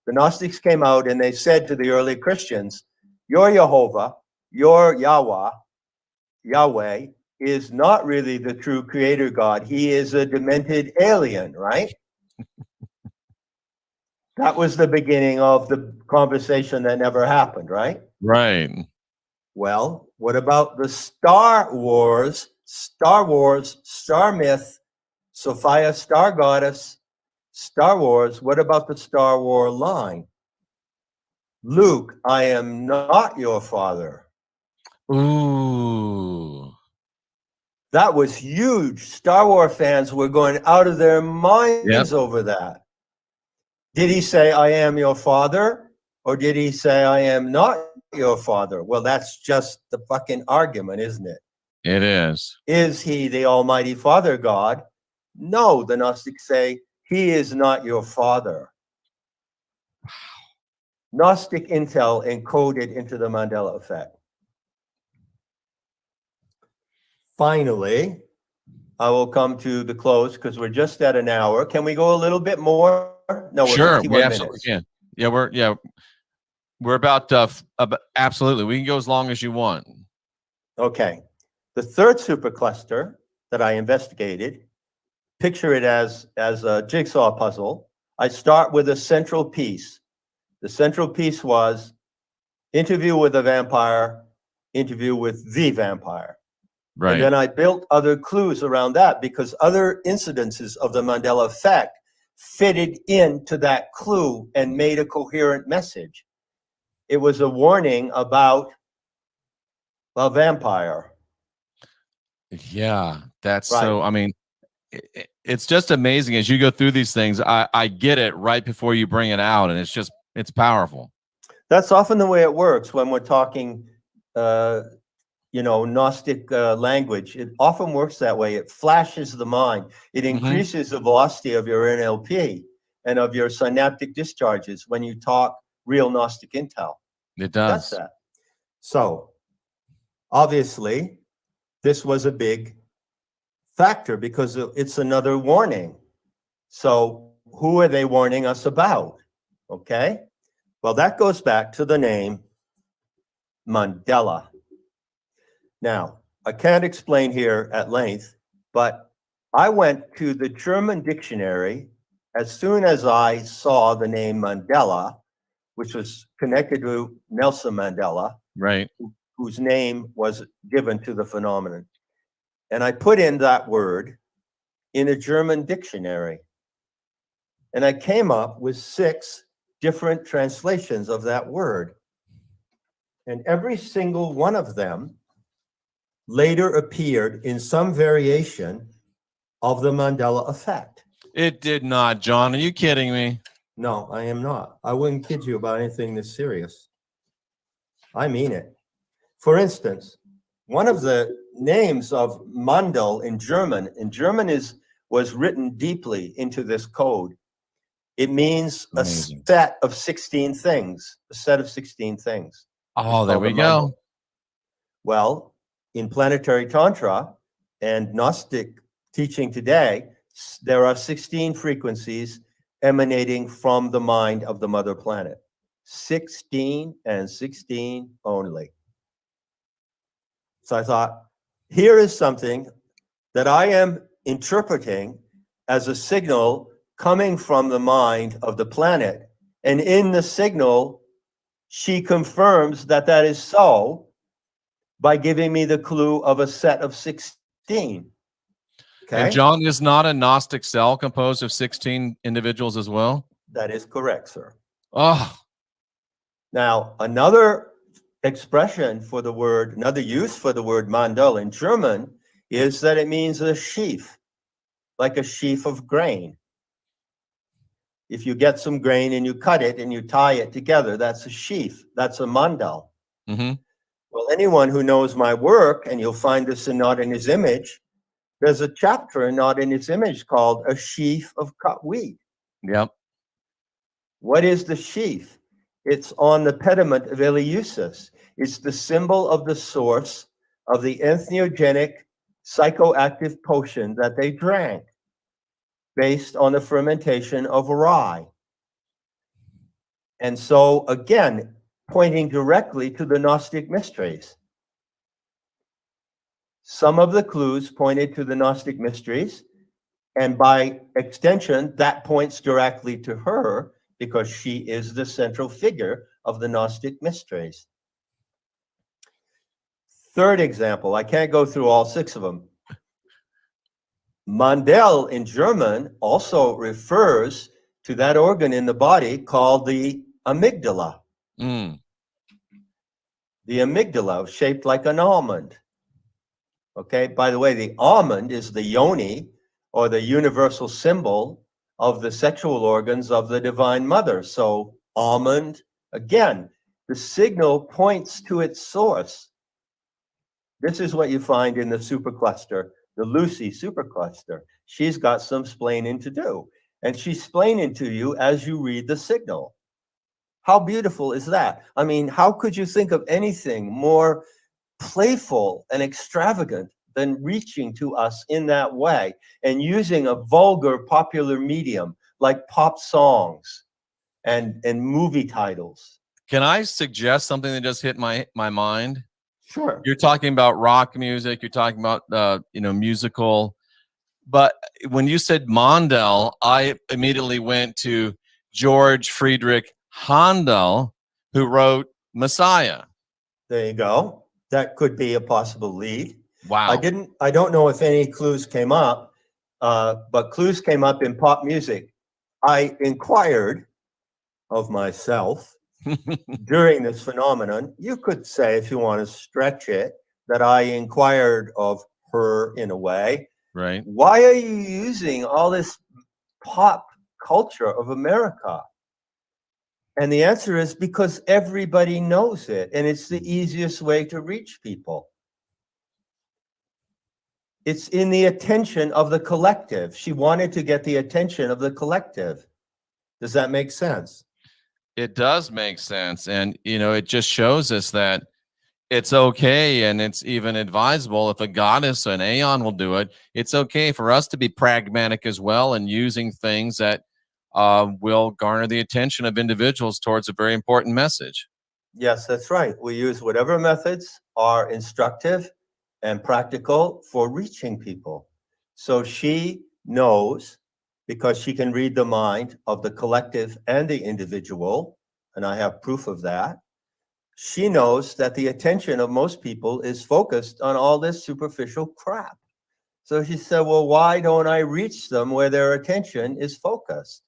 The Gnostics came out and they said to the early Christians, your Jehovah, your Yahweh is not really the true creator God. He is a demented alien, right? That was the beginning of the conversation that never happened, right? Right. Well, what about the Star Wars, Star Myth, Sophia, Star Goddess, Star Wars? What about the Star Wars line? Luke, I am not your father. Ooh. That was huge. Star Wars fans were going out of their minds over that. Did he say, I am your father? Or did he say, I am not your father? Well, that's just the fucking argument, isn't it? It is. Is he the Almighty Father God? No, the Gnostics say, he is not your father. Gnostic intel encoded into the Mandela effect. Finally, I will come to the close because we're just at an hour. Can we go a little bit more? No, sure, we're we absolutely can. Yeah, we're about absolutely. We can go as long as you want. Okay. The third supercluster that I investigated, picture it as a jigsaw puzzle. I start with a central piece. The central piece was interview with a vampire, interview with the vampire. Right. And then I built other clues around that because other incidences of the Mandela effect fitted into that clue and made a coherent message. It was a warning about a vampire. Yeah, that's so, I mean, it's just amazing as you go through these things. I get it right before you bring it out, and it's powerful. That's often the way it works when we're talking, Gnostic language. It often works that way. It flashes the mind. It increases the velocity of your NLP and of your synaptic discharges when you talk real Gnostic intel. It does. That's that. So, obviously, this was a big factor because it's another warning. So, who are they warning us about? Okay. Well, that goes back to the name Mandela. Now, I can't explain here at length, but I went to the German dictionary as soon as I saw the name Mandela, which was connected to Nelson Mandela, right, whose name was given to the phenomenon. And I put in that word in a German dictionary. And I came up with 6 different translations of that word. And every single one of them later appeared in some variation of the Mandela effect. It did not, John. Are you kidding me? No, I am not. I wouldn't kid you about anything this serious. I mean it. For instance, one of the names of Mandel in German was written deeply into this code. It means Amazing. A set of 16 things, a set of 16 things. Oh, there we go. Well, in planetary tantra and Gnostic teaching today, there are 16 frequencies emanating from the mind of the mother planet. 16 and 16 only. So I thought, here is something that I am interpreting as a signal coming from the mind of the planet. And in the signal, she confirms that that is so by giving me the clue of a set of 16. Okay? And John, is not a Gnostic cell composed of 16 individuals as well? That is correct, sir. Oh. Now, another expression for the word, another use for the word Mandel in German is that it means a sheaf, like a sheaf of grain. If you get some grain and you cut it and you tie it together, that's a sheaf. That's a Mandel. Mm-hmm. Well, anyone who knows my work, and you'll find this in Not in His Image, there's a chapter in Not in His Image called A Sheaf of Cut Wheat. Yep. What is the sheaf? It's on the pediment of Eleusis. It's the symbol of the source of the entheogenic psychoactive potion that they drank, based on the fermentation of rye. And so, again, pointing directly to the Gnostic mysteries. Some of the clues pointed to the Gnostic mysteries, and by extension, that points directly to her because she is the central figure of the Gnostic mysteries. Third example, I can't go through all 6 of them. Mandel in German also refers to that organ in the body called the amygdala. Mm. The amygdala, shaped like an almond. Okay, by the way, the almond is the yoni, or the universal symbol of the sexual organs of the Divine Mother. So almond, again, the signal points to its source. This is what you find in the supercluster, the Lucy supercluster. She's got some splaining to do, and she's splaining to you as you read the signal. How beautiful is that? I mean, how could you think of anything more playful and extravagant than reaching to us in that way and using a vulgar popular medium like pop songs and movie titles? Can I suggest something that just hit my mind? Sure. You're talking about rock music. You're talking about musical. But when you said Mandel, I immediately went to George Friedrich Handel, who wrote Messiah. There you go. That could be a possible lead. Wow. I don't know if any clues came up, but clues came up in pop music. I inquired of myself during this phenomenon. You could say, if you want to stretch it, that I inquired of her in a way. Right. Why are you using all this pop culture of America? And the answer is because everybody knows it, and it's the easiest way to reach people. It's in the attention of the collective. She wanted to get the attention of the collective. Does that make sense? It does make sense. And, it just shows us that it's okay, and it's even advisable if a goddess, an aeon, will do it. It's okay for us to be pragmatic as well and using things that will garner the attention of individuals towards a very important message. Yes, that's right. We use whatever methods are instructive and practical for reaching people. So she knows, because she can read the mind of the collective and the individual, and I have proof of that. She knows that the attention of most people is focused on all this superficial crap. So she said, well, why don't I reach them where their attention is focused?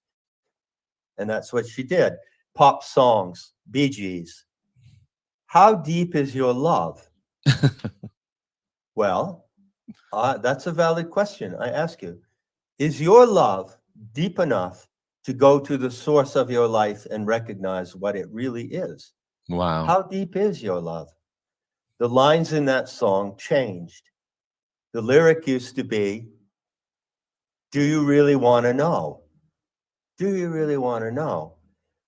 And that's what she did. Pop songs, Bee Gees. How deep is your love? Well, that's a valid question. I ask you, is your love deep enough to go to the source of your life and recognize what it really is? Wow. How deep is your love? The lines in that song changed. The lyric used to be, do you really want to know? Do you really want to know?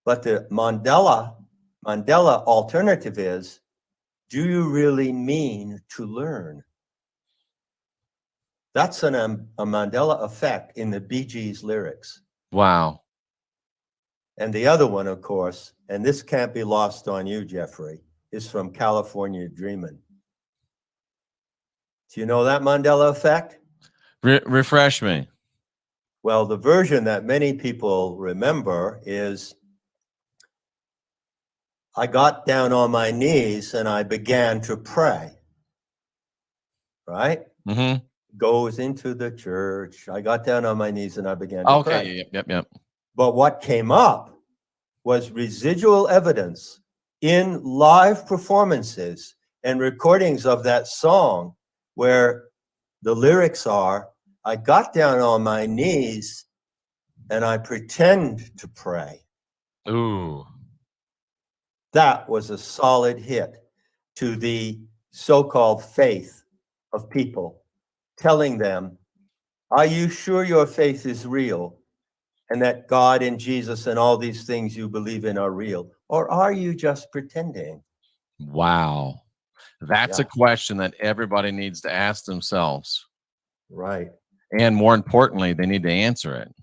But the Mandela alternative is, do you really mean to learn? That's a Mandela effect in the Bee Gees lyrics. Wow. And the other one, of course, and this can't be lost on you, Jeffrey, is from California Dreamin'. Do you know that Mandela effect? Refresh me. Well, the version that many people remember is, I got down on my knees and I began to pray. Right? Mm-hmm. Goes into the church. I got down on my knees and I began to pray. Okay. Yep. But what came up was residual evidence in live performances and recordings of that song where the lyrics are, I got down on my knees and I pretend to pray. Ooh. That was a solid hit to the so-called faith of people, telling them, are you sure your faith is real and that God and Jesus and all these things you believe in are real? Or are you just pretending? Wow. That's a question that everybody needs to ask themselves. Right. And more importantly, they need to answer it.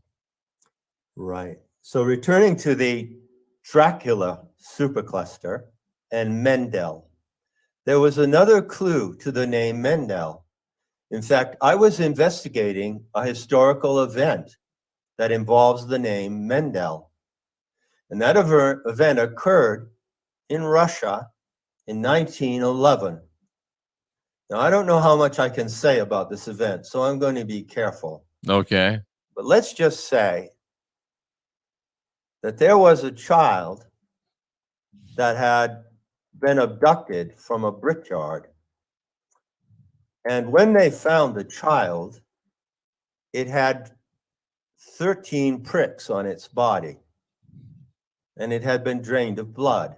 Right. So returning to the Dracula supercluster and Mendel, there was another clue to the name Mendel. In fact, I was investigating a historical event that involves the name Mendel. And that event occurred in Russia in 1911. Now, I don't know how much I can say about this event, so I'm going to be careful. Okay. But let's just say that there was a child that had been abducted from a brickyard. And when they found the child, it had 13 pricks on its body, and it had been drained of blood.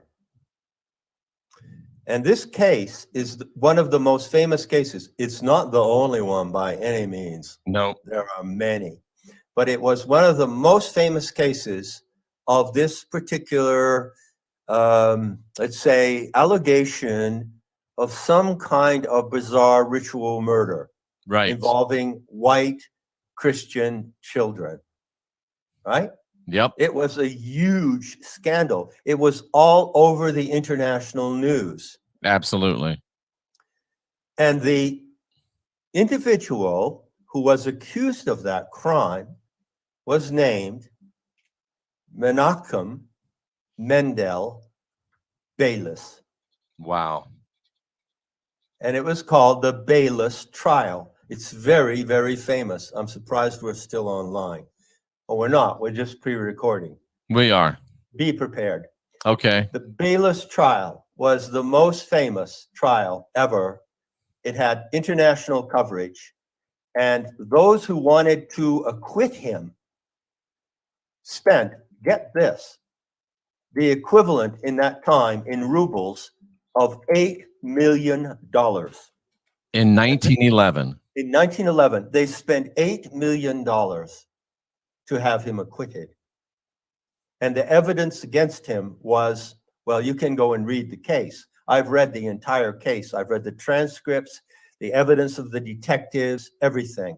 And this case is one of the most famous cases. It's not the only one by any means. No. There are many. But it was one of the most famous cases of this particular, let's say, allegation of some kind of bizarre ritual murder, Right. involving white Christian children. Right? Yep. It was a huge scandal. It was all over the international news. Absolutely. And the individual who was accused of that crime was named Menachem Mendel Bayless. Wow. And it was called the Bayless Trial. It's very, very famous. I'm surprised we're still online. Oh, we're not. We're just pre-recording. We are. Be prepared. Okay. The Bayless Trial was the most famous trial ever. It had international coverage. And those who wanted to acquit him spent, get this, the equivalent in that time in rubles of $8 million. In 1911. In 1911, they spent $8 million to have him acquitted. And the evidence against him was, well, you can go and read the case. I've read the entire case. I've read the transcripts, the evidence of the detectives, everything.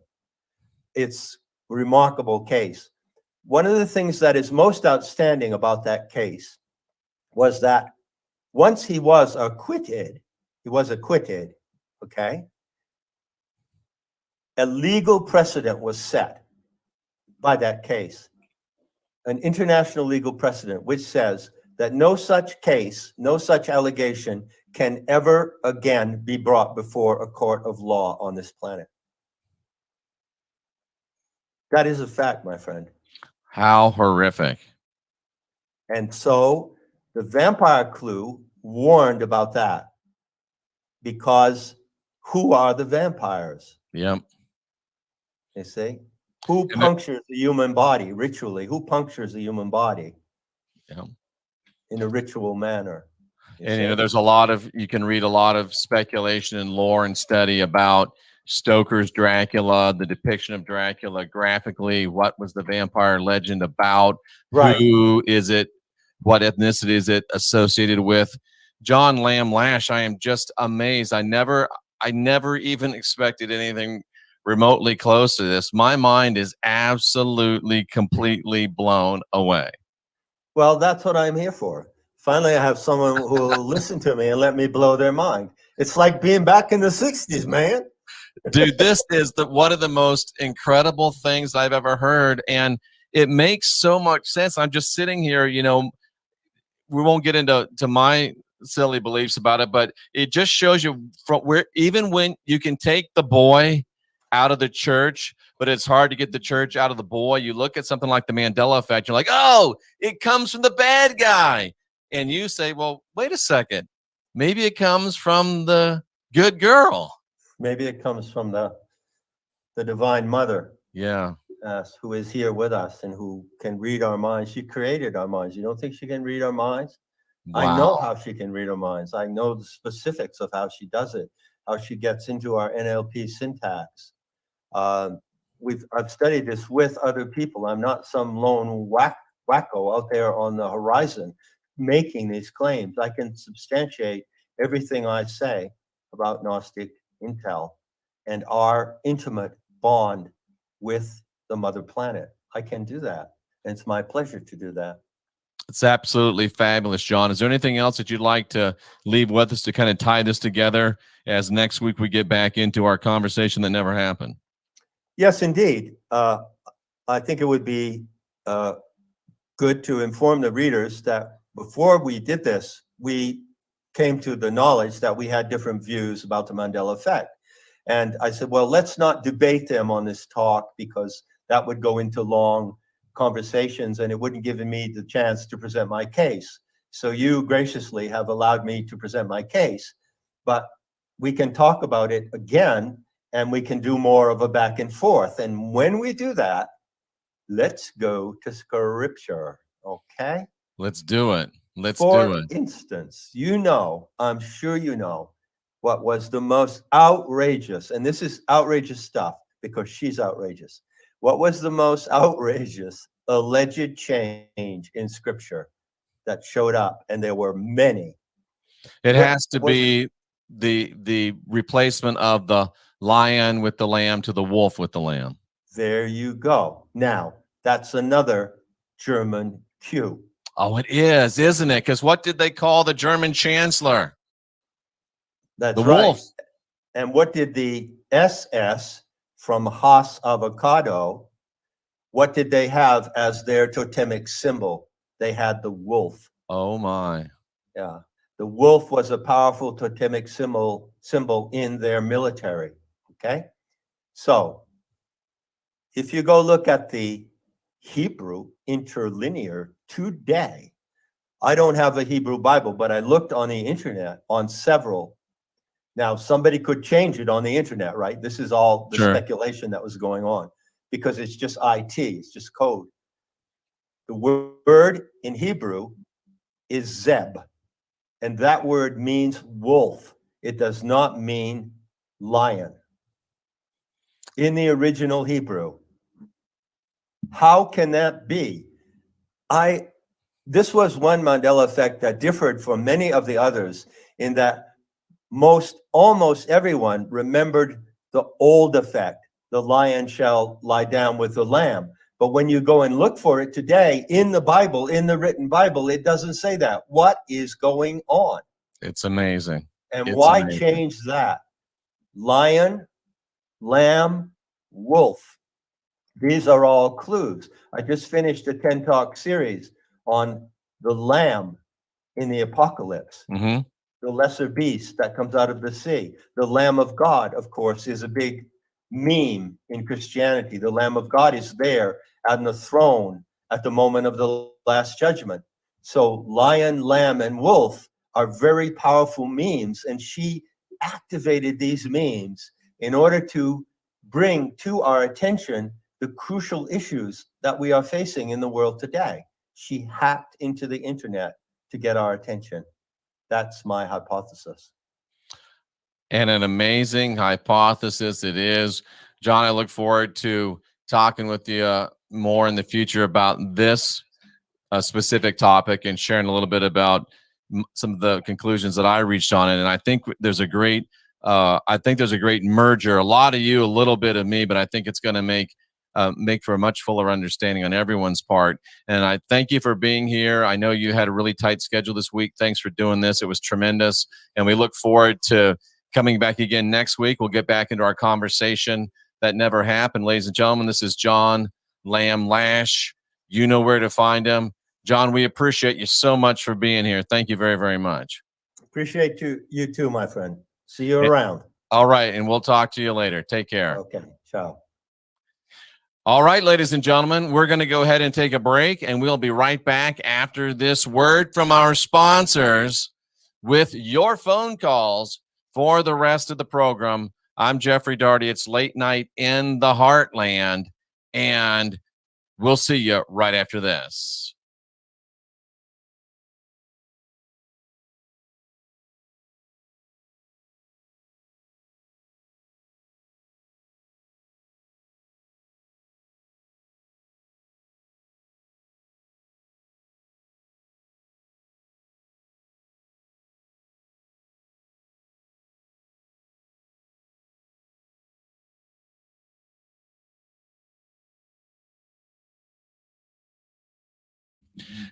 It's a remarkable case. One of the things that is most outstanding about that case was that once he was acquitted, okay? A legal precedent was set by that case, an international legal precedent, which says that no such case, no such allegation can ever again be brought before a court of law on this planet. That is a fact, my friend. How horrific. And so the vampire clue warned about that, because who are the vampires? Yep. You see? Who punctures the human body ritually? Who punctures the human body in a ritual manner? And there's a lot of, you can read a lot of speculation and lore and study about Stoker's Dracula, the depiction of Dracula graphically. What was the vampire legend about? Right. Who is it? What ethnicity is it associated with? John Lamb Lash, I am just amazed. I never even expected anything remotely close to this. My mind is absolutely, completely blown away. Well, that's what I'm here for. Finally, I have someone who will listen to me and let me blow their mind. It's like being back in the 60s, man. Dude, this is one of the most incredible things I've ever heard. And it makes so much sense. I'm just sitting here, we won't get into my silly beliefs about it, but it just shows you from where, even when you can take the boy out of the church, but it's hard to get the church out of the boy. You look at something like the Mandela effect, you're like, oh, it comes from the bad guy. And you say, well, wait a second. Maybe it comes from the good girl. Maybe it comes from the Divine Mother. Yeah. Who is here with us and who can read our minds. She created our minds. You don't think she can read our minds? Wow. I know how she can read our minds. I know the specifics of how she does it, how she gets into our NLP syntax. I've studied this with other people. I'm not some lone wacko out there on the horizon making these claims. I can substantiate everything I say about Gnostic intel and our intimate bond with the mother planet. I can do that. And it's my pleasure to do that. It's absolutely fabulous, John. Is there anything else that you'd like to leave with us to kind of tie this together as next week we get back into our conversation that never happened? Yes, indeed. I think it would be good to inform the readers that before we did this, we came to the knowledge that we had different views about the Mandela effect. And I said, well, let's not debate them on this talk, because that would go into long conversations and it wouldn't give me the chance to present my case. So you graciously have allowed me to present my case, but we can talk about it again and we can do more of a back and forth. And when we do that, let's go to scripture, okay? Let's do it. Let's do it. For instance, I'm sure you know, what was the most outrageous, and this is outrageous stuff because she's outrageous. What was the most outrageous alleged change in scripture that showed up? And there were many. It has to be the replacement of the lion with the lamb to the wolf with the lamb. There you go. Now, that's another German cue. Oh, it is, isn't it? Because what did they call the German chancellor? That's the right. wolf. And what did the SS from Haas Avocado, what did they have as their totemic symbol? They had the wolf. Oh my. Yeah. The wolf was a powerful totemic symbol in their military. Okay. So if you go look at the Hebrew interlinear today, I don't have a Hebrew Bible, but I looked on the internet on several. Now, somebody could change it on the internet, right? This is all the speculation that was going on because it's just IT, it's just code. The word in Hebrew is Zeb, and that word means wolf. It does not mean lion. In the original Hebrew. How can that be? This was one Mandela effect that differed from many of the others in that almost everyone remembered the old effect, the lion shall lie down with the lamb. But when you go and look for it today in the Bible, in the written Bible, it doesn't say that. What is going on? It's amazing. And why change that? Lion, lamb, wolf. These are all clues. I just finished a 10-talk series on the lamb in the apocalypse. Mm-hmm. The lesser beast that comes out of the sea. The Lamb of God, of course, is a big meme in Christianity. The Lamb of God is there on the throne at the moment of the last judgment. So lion, lamb, and wolf are very powerful memes, and she activated these memes in order to bring to our attention the crucial issues that we are facing in the world today. She hacked into the internet to get our attention. That's my hypothesis. And an amazing hypothesis it is. John, I look forward to talking with you more in the future about this specific topic and sharing a little bit about some of the conclusions that I reached on it. And I think there's a great merger. A lot of you, a little bit of me, but I think it's going to make for a much fuller understanding on everyone's part. And I thank you for being here. I know you had a really tight schedule this week. Thanks for doing this. It was tremendous. And we look forward to coming back again next week. We'll get back into our conversation that never happened. Ladies and gentlemen, this is John Lamb Lash. You know where to find him. John, we appreciate you so much for being here. Thank you very, very much. Appreciate you too, my friend. See you around. All right, and we'll talk to you later. Take care. Okay, ciao. All right, ladies and gentlemen, we're going to go ahead and take a break, and we'll be right back after this word from our sponsors with your phone calls for the rest of the program. I'm Jeffrey Daugherty. It's Late Night in the Heartland, and we'll see you right after this.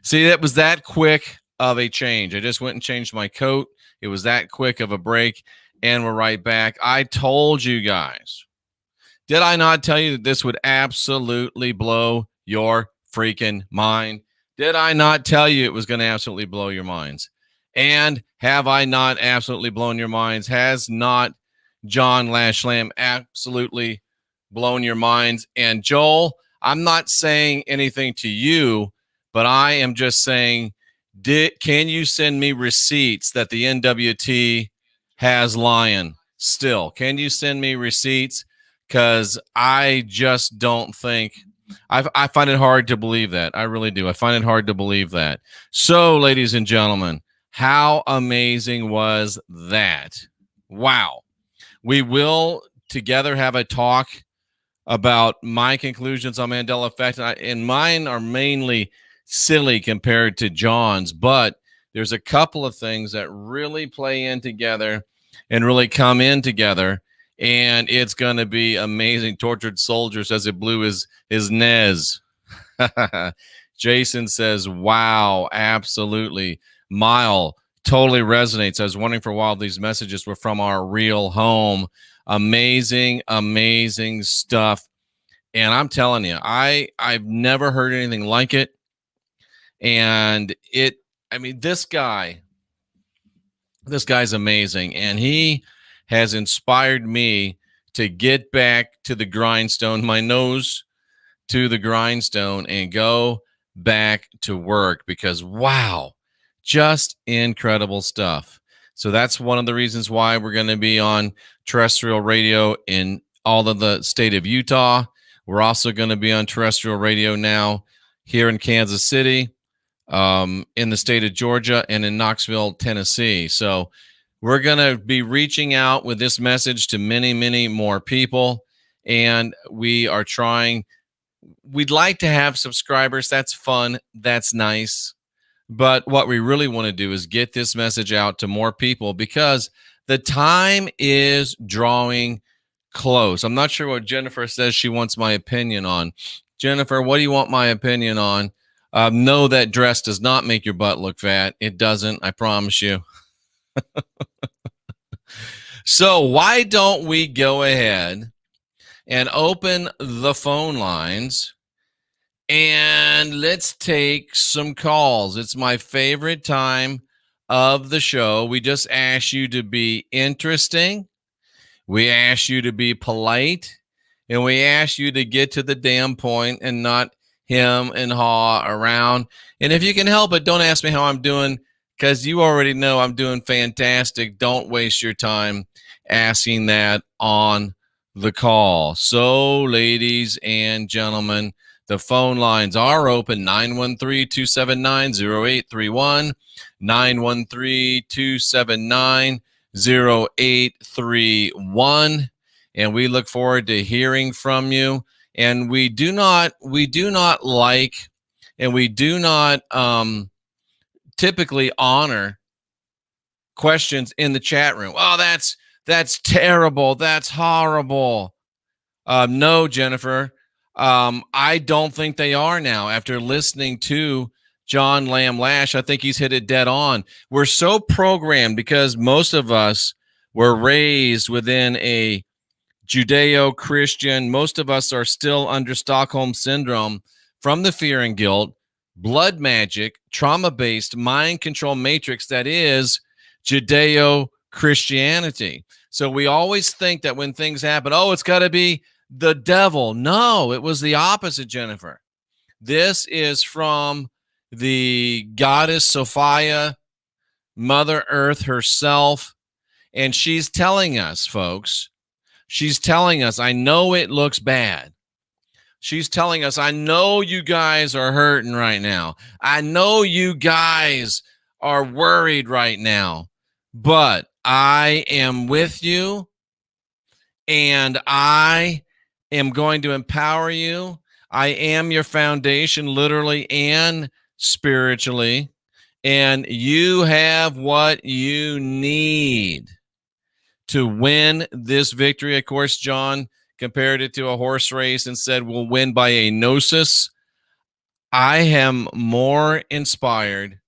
See, that was that quick of a change. I just went and changed my coat. It was that quick of a break, and we're right back. I told you guys. Did I not tell you that this would absolutely blow your freaking mind? Did I not tell you it was going to absolutely blow your minds? And have I not absolutely blown your minds? Has not John Lash Lamb absolutely blown your minds? And Joel, I'm not saying anything to you, but I am just saying, can you send me receipts that the NWT has Lion still? Can you send me receipts? Because I just don't think, I find it hard to believe that. I really do. I find it hard to believe that. So, ladies and gentlemen, how amazing was that? Wow. We will together have a talk about my conclusions on Mandela effect. And mine are mainly silly compared to John's, but there's a couple of things that really play in together and really come in together, and it's going to be amazing. Tortured Soldier says it blew his Nez. Jason says, wow, absolutely. Mile totally resonates. I was wondering for a while these messages were from our real home. Amazing, amazing stuff. And I'm telling you, I've never heard anything like it. And this guy's amazing. And he has inspired me to get back to the grindstone, my nose to the grindstone, and go back to work because, wow, just incredible stuff. So that's one of the reasons why we're going to be on terrestrial radio in all of the state of Utah. We're also going to be on terrestrial radio now here in Kansas City, in the state of Georgia, and in Knoxville, Tennessee. So we're going to be reaching out with this message to many, many more people. And we are trying, we'd like to have subscribers. That's fun. That's nice. But what we really want to do is get this message out to more people because the time is drawing close. I'm not sure what Jennifer says she wants my opinion on. Jennifer, what do you want my opinion on? No, that dress does not make your butt look fat. It doesn't. I promise you. So why don't we go ahead and open the phone lines and let's take some calls. It's my favorite time of the show. We just ask you to be interesting. We ask you to be polite. And we ask you to get to the damn point and not him and Haw around. And if you can help it, don't ask me how I'm doing, because you already know I'm doing fantastic. Don't waste your time asking that on the call. So, ladies and gentlemen, the phone lines are open, 913-279-0831, 913-279-0831, and we look forward to hearing from you. And we do not like, and we do not typically honor questions in the chat room. Oh, that's terrible. That's horrible. No, Jennifer. I don't think they are now. After listening to John Lamb Lash, I think he's hit it dead on. We're so programmed because most of us were raised within a Judeo-Christian. Most of us are still under Stockholm Syndrome from the fear and guilt, blood magic, trauma-based mind control matrix that is Judeo-Christianity. So we always think that when things happen, oh, it's got to be the devil. No, it was the opposite, Jennifer. This is from the goddess Sophia, Mother Earth herself, and she's telling us, folks, she's telling us, I know it looks bad. She's telling us, I know you guys are hurting right now. I know you guys are worried right now, but I am with you, and I am going to empower you. I am your foundation, literally and spiritually, and you have what you need to win this victory. Of course, John compared it to a horse race and said we'll win by a gnosis. I am more inspired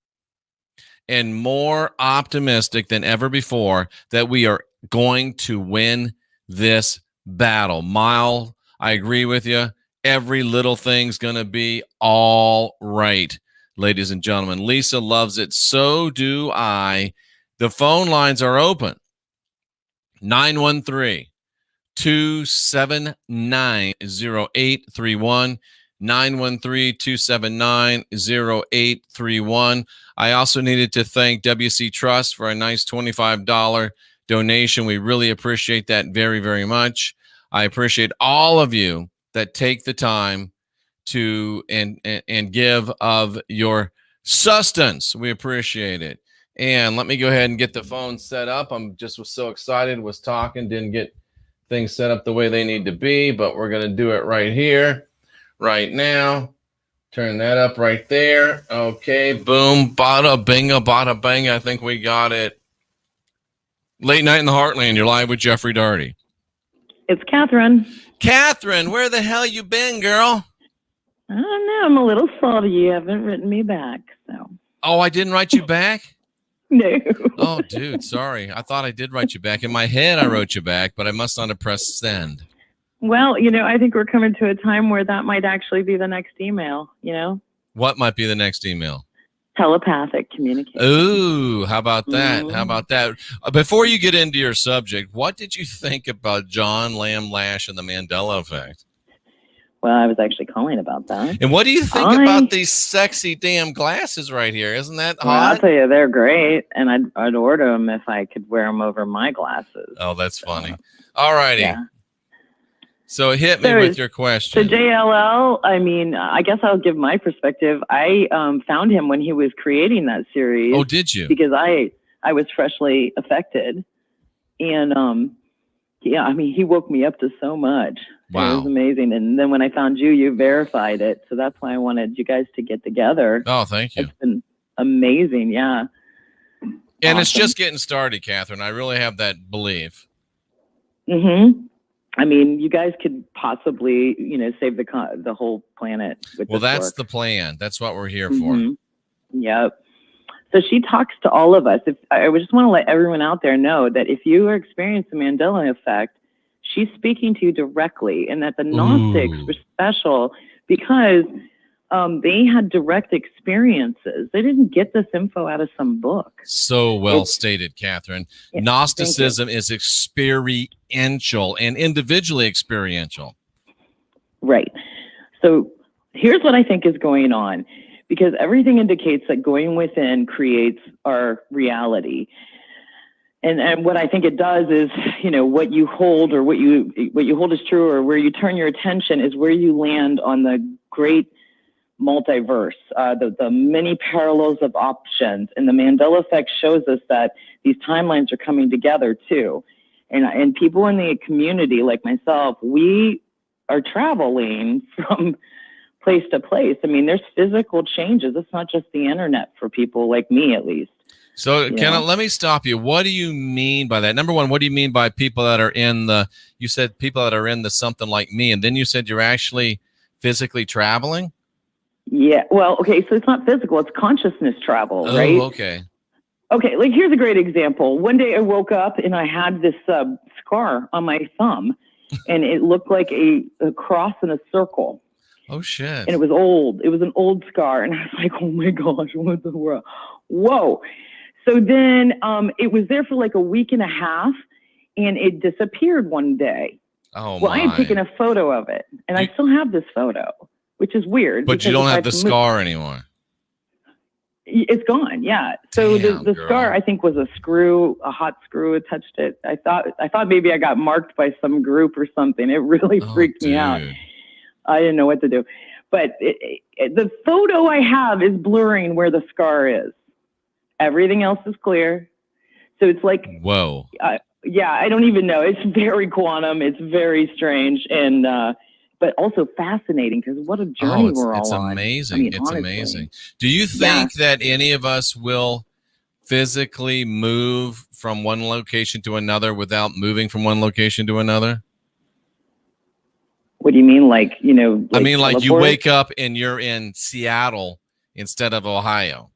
and more optimistic than ever before that we are going to win this battle. Mile, I agree with you. Every little thing's going to be all right, ladies and gentlemen. Lisa loves it. So do I. The phone lines are open. 913-279-0831. 913-279-0831. I also needed to thank WC Trust for a nice $25 donation. We really appreciate that very, very much. I appreciate all of you that take the time to and give of your sustenance. We appreciate it. And let me go ahead and get the phone set up. I'm just was so excited, was talking, didn't get things set up the way they need to be, but we're going to do it right here, right now. Turn that up right there. Okay, boom, bada binga, bada bang. I think we got it. Late Night in the Heartland, you're live with Jeffrey Daugherty. It's Catherine. Catherine, where the hell you been, girl? I don't know. I'm a little salty. You haven't written me back, so. Oh, I didn't write you back? No. Oh, dude, sorry. I thought I did write you back. In my head, I wrote you back, but I must not have pressed send. Well, I think we're coming to a time where that might actually be the next email, What might be the next email? Telepathic communication. Ooh, how about that? Mm-hmm. How about that? Before you get into your subject, what did you think about John Lamb Lash and the Mandela effect? Well, I was actually calling about that. And what do you think about these sexy damn glasses right here? Isn't that hot? Well, I'll tell you, they're great, and I'd order them if I could wear them over my glasses. Oh, that's funny. All righty. Yeah. So hit me with your question. So JLL, I guess I'll give my perspective. I found him when he was creating that series. Oh, did you? Because I was freshly affected. And he woke me up to so much. Wow. It was amazing. And then when I found you verified it. So that's why I wanted you guys to get together. Oh, thank you. It's been amazing. Yeah. And It's just getting started, Catherine. I really have that belief. Mm-hmm. You guys could possibly, save the whole planet. Well, that's the plan. That's what we're here mm-hmm. for. Yep. So she talks to all of us. I just want to let everyone out there know that if you are experiencing the Mandela effect, she's speaking to you directly, and that the Gnostics were special because they had direct experiences. They didn't get this info out of some book. So well stated, Catherine. Yeah, Gnosticism is experiential and individually experiential. Right. So Here's what I think is going on, because everything indicates that going within creates our reality. And what I think it does is, what you hold, or what you hold is true, or where you turn your attention is where you land on the great multiverse, the many parallels of options. And the Mandela effect shows us that these timelines are coming together too. And people in the community, like myself, we are traveling from place to place. I mean, there's physical changes. It's not just the internet for people like me, at least. So let me stop you. What do you mean by that? Number one, what do you mean by people that are you said people that are in the something like me, and then you said you're actually physically traveling? Yeah, well, okay, so it's not physical, it's consciousness travel, right? Okay. Okay, like here's a great example. One day I woke up and I had this scar on my thumb, and it looked like a cross in a circle. Oh, shit. And it was old. It was an old scar. And I was like, oh my gosh, what the world? Whoa. So then it was there for like a week and a half, and it disappeared one day. Oh, well, I had taken a photo of it, and I still have this photo, which is weird. But you don't have the scar anymore. It's gone, yeah. So the scar, I think, was a hot screw had touched it. I thought maybe I got marked by some group or something. It really freaked me out. I didn't know what to do. But the photo I have is blurring where the scar is. Everything else is clear. So it's like, whoa. Yeah, I don't even know. It's very quantum. It's very strange, and but also fascinating, because what a journey we're all on. It's amazing. I mean, it's amazing. Do you think that any of us will physically move from one location to another without moving from one location to another? What do you mean? Like, I mean, like you wake up and you're in Seattle instead of Ohio.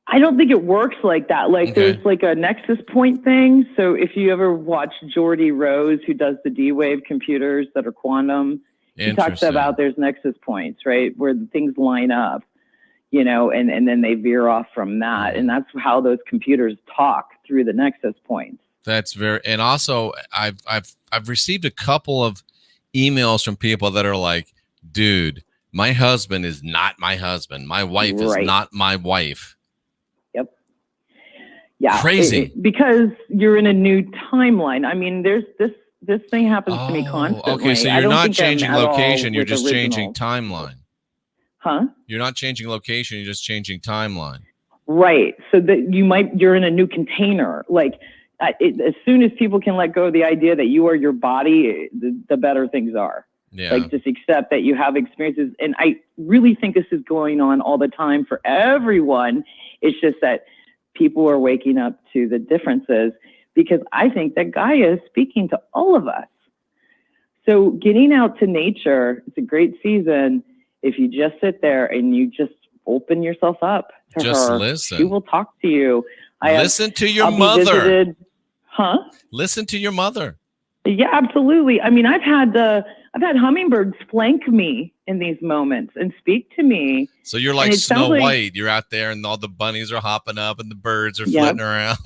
I don't think it works like that. Like there's like a nexus point thing. So if you ever watch Geordie Rose, who does the D-Wave computers that are quantum, he talks about there's nexus points, right? Where things line up, and then they veer off from that. And that's how those computers talk, through the nexus points. That's and also I've received a couple of emails from people that are like, dude, my husband is not my husband. My wife is not my wife. Yeah, crazy. Because you're in a new timeline. I mean, there's this thing happens to me constantly. Okay, so you're not changing location, you're just changing timeline. Huh? You're not changing location, you're just changing timeline. Right. So that you're in a new container. Like as soon as people can let go of the idea that you are your body, the better things are. Yeah. Like just accept that you have experiences. And I really think this is going on all the time for everyone. It's just that people are waking up to the differences, because I think that Gaia is speaking to all of us. So getting out to nature, it's a great season. If you just sit there and you just open yourself up to just her, listen. She will talk to you. Listen to your mother. Huh? Listen to your mother. Yeah, absolutely. I mean, I've had hummingbirds flank me in these moments and speak to me. So you're like Snow White. You're out there and all the bunnies are hopping up and the birds are flitting around.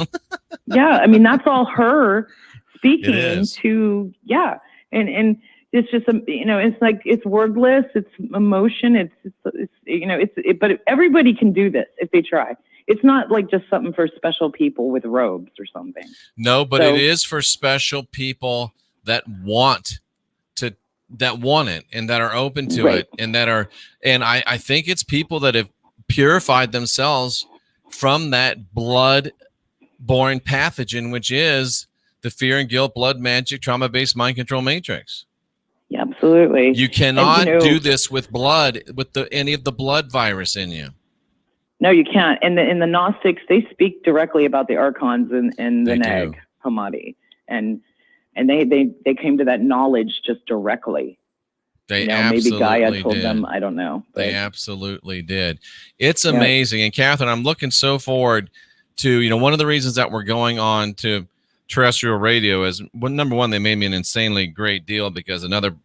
Yeah, I mean, that's all her speaking to, and it's just, it's like, it's wordless, it's emotion, but everybody can do this if they try. It's not like just something for special people with robes or something. No, but it is for special people that want it and that are open to it, and I think it's people that have purified themselves from that blood-borne pathogen, which is the fear and guilt, blood magic, trauma-based mind control matrix. Yeah, absolutely. You cannot do this with blood, with any of the blood virus in you. No, you can't. And the Gnostics, they speak directly about the archons and the Neg Hammadi, and they came to that knowledge just directly. They absolutely maybe Gaia told did. them, I don't know. But they absolutely did. It's amazing. And Catherine, I'm looking so forward to, one of the reasons that we're going on to terrestrial radio is, number one, they made me an insanely great deal because another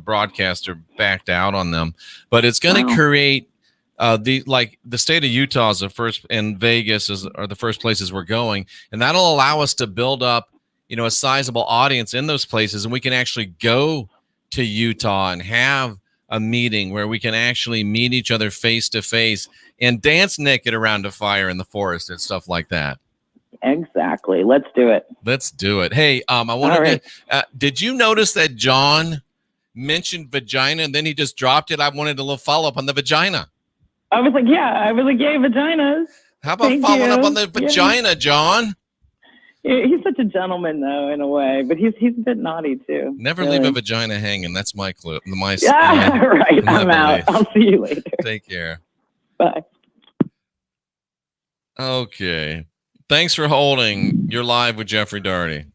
broadcaster backed out on them. But it's going to create the state of Utah is the first, and Vegas are the first places we're going, and that'll allow us to build up, a sizable audience in those places, and we can actually go to Utah and have a meeting where we can actually meet each other face to face and dance naked around a fire in the forest and stuff like that. Exactly. Let's do it. Let's do it. Hey, I wanted to, did you notice that John mentioned vagina and then he just dropped it? I wanted a little follow up on the vagina. I was like, yay, vaginas. How about following up on the vagina, John? He's such a gentleman, though, in a way, but he's a bit naughty too. Never leave a vagina hanging. That's my clue. Right. I'm out. I'll see you later. Take care. Bye. Okay. Thanks for holding. You're live with Jeffrey Daugherty.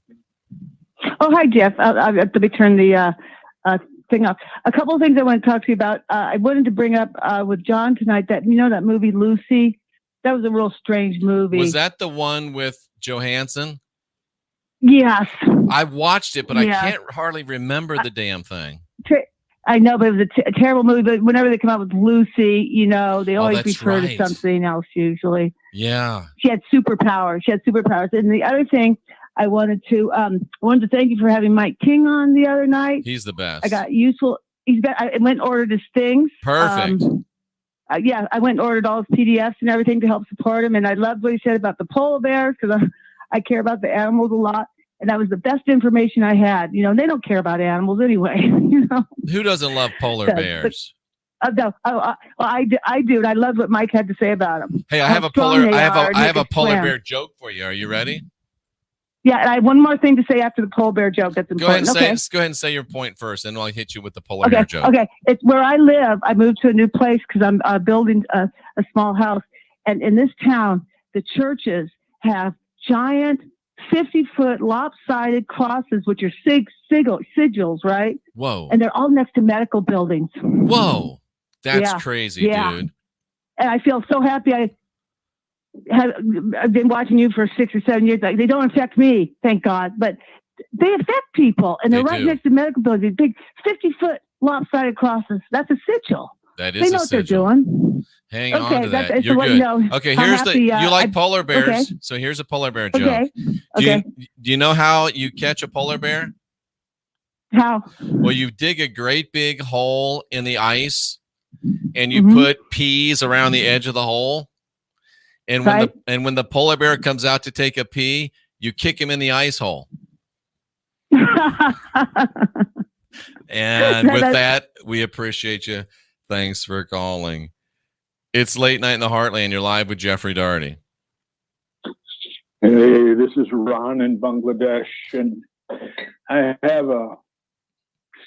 Oh, hi, Jeff. Let me turn the thing off. A couple of things I want to talk to you about. I wanted to bring up with John tonight that, that movie Lucy? That was a real strange movie. Was that the one with Johansson? Yes. I watched it, but I can't hardly remember the damn thing. I know, but it was a terrible movie. But whenever they come out with Lucy, they always refer to something else usually. Yeah. She had superpowers. And the other thing I wanted to thank you for having Mike King on the other night. He's the best. I got useful. I went and ordered his things. Perfect. I went and ordered all his PDFs and everything to help support him. And I loved what he said about the polar bears because I care about the animals a lot. And that was the best information I had. They don't care about animals anyway. Who doesn't love polar bears? No. I do. And I loved what Mike had to say about them. Hey, I have a polar bear joke for you. Are you ready? Yeah, and I have one more thing to say after the polar bear joke. That's important. Go ahead and say your point first, and I'll hit you with the polar bear joke. Okay. It's where I live. I moved to a new place because I'm building a small house, and in this town, the churches have giant 50-foot lopsided crosses, which are sigils, right? Whoa! And they're all next to medical buildings. Whoa, that's crazy, dude. And I feel so happy. I've been watching you for 6 or 7 years. They don't affect me, thank God, but they affect people, and they're right next to medical buildings. Big 50-foot lopsided crosses. That's a sigil. That is. They know what they're doing. Hang on to that. You're good. Okay, here's you like polar bears, so here's a polar bear joke. Do you know how you catch a polar bear? How? Well, you dig a great big hole in the ice, and you put peas around the edge of the hole. And when the polar bear comes out to take a pee, you kick him in the ice hole. And with that, we appreciate you. Thanks for calling. It's Late Night in the Heartland. You're live with Jeffrey Daugherty. Hey, this is Ron in Bangladesh, and I have a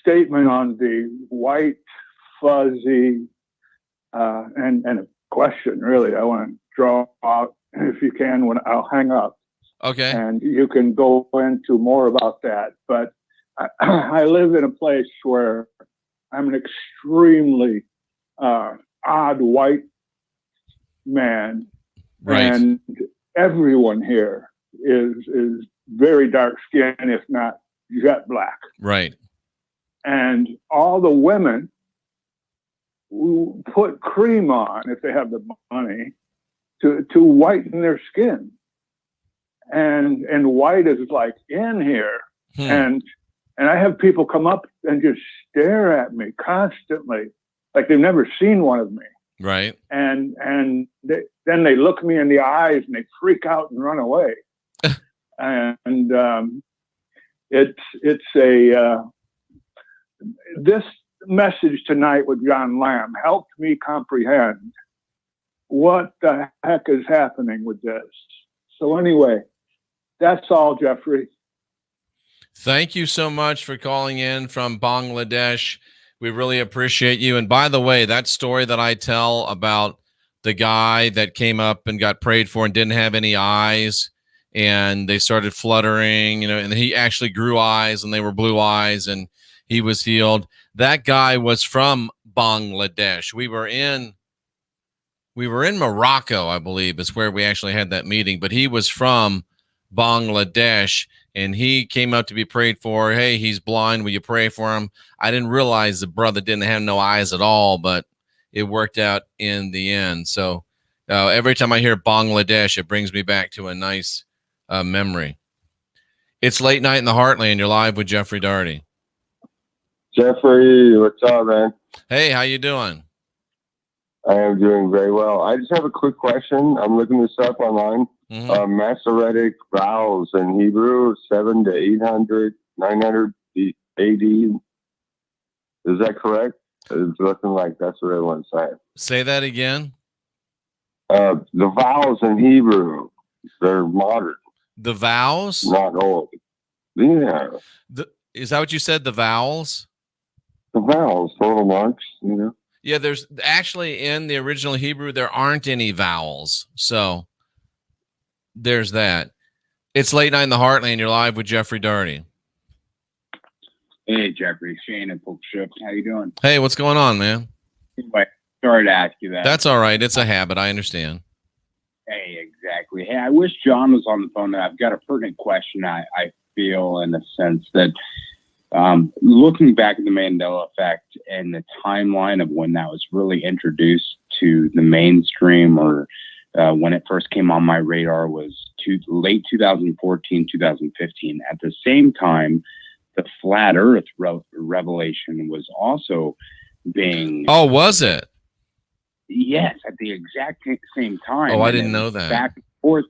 statement on the white, fuzzy, and a question, really. I want to draw out, if you can, when I'll hang up. Okay. And you can go into more about that. But I live in a place where I'm an extremely odd white man. Right. And everyone here is very dark skinned, if not jet black. Right. And all the women who put cream on, if they have the money, to whiten their skin. And white is like in here. And I have people come up and just stare at me constantly, like they've never seen one of me. Right. And then they look me in the eyes and they freak out and run away. And it's a this message tonight with John Lamb helped me comprehend what the heck is happening with this. So anyway, that's all, Jeffrey. Thank you so much for calling in from Bangladesh. We really appreciate you. And by the way, that story that I tell about the guy that came up and got prayed for and didn't have any eyes, and they started fluttering, and he actually grew eyes and they were blue eyes and he was healed. That guy was from Bangladesh. We were in Morocco, I believe, is where we actually had that meeting, but he was from Bangladesh, and he came up to be prayed for. Hey, he's blind. Will you pray for him? I didn't realize the brother didn't have no eyes at all, but it worked out in the end. So every time I hear Bangladesh, it brings me back to a nice memory. It's Late Night in the Heartland. You're live with Jeffrey Daugherty. Jeffrey, what's up, man? Hey, how you doing? I am doing very well. I just have a quick question. I'm looking this up online. Mm-hmm. Masoretic vowels in Hebrew, 7 to 800, 900 AD. Is that correct? It's looking like that's what everyone's saying. Say that again. The vowels in Hebrew, they're modern. The vowels? Not old. Yeah. Is that what you said? The vowels? The vowels, total marks, you know. Yeah, there's actually in the original Hebrew, there aren't any vowels. So there's that. It's Late Night in the Heartland. You're live with Jeffrey Daugherty. Hey, Jeffrey. Shane and Polk Ship. How you doing? Hey, what's going on, man? Anyway, sorry to ask you that. That's all right. It's a habit. I understand. Hey, exactly. Hey, I wish John was on the phone. I've got a pertinent question. I feel in the sense that looking back at the Mandela effect and the timeline of when that was really introduced to the mainstream, or when it first came on my radar, was late 2014, 2015. At the same time, the flat Earth revelation was also being. Oh, was it? Yes, at the exact same time. Oh, I didn't know that. Back and forth.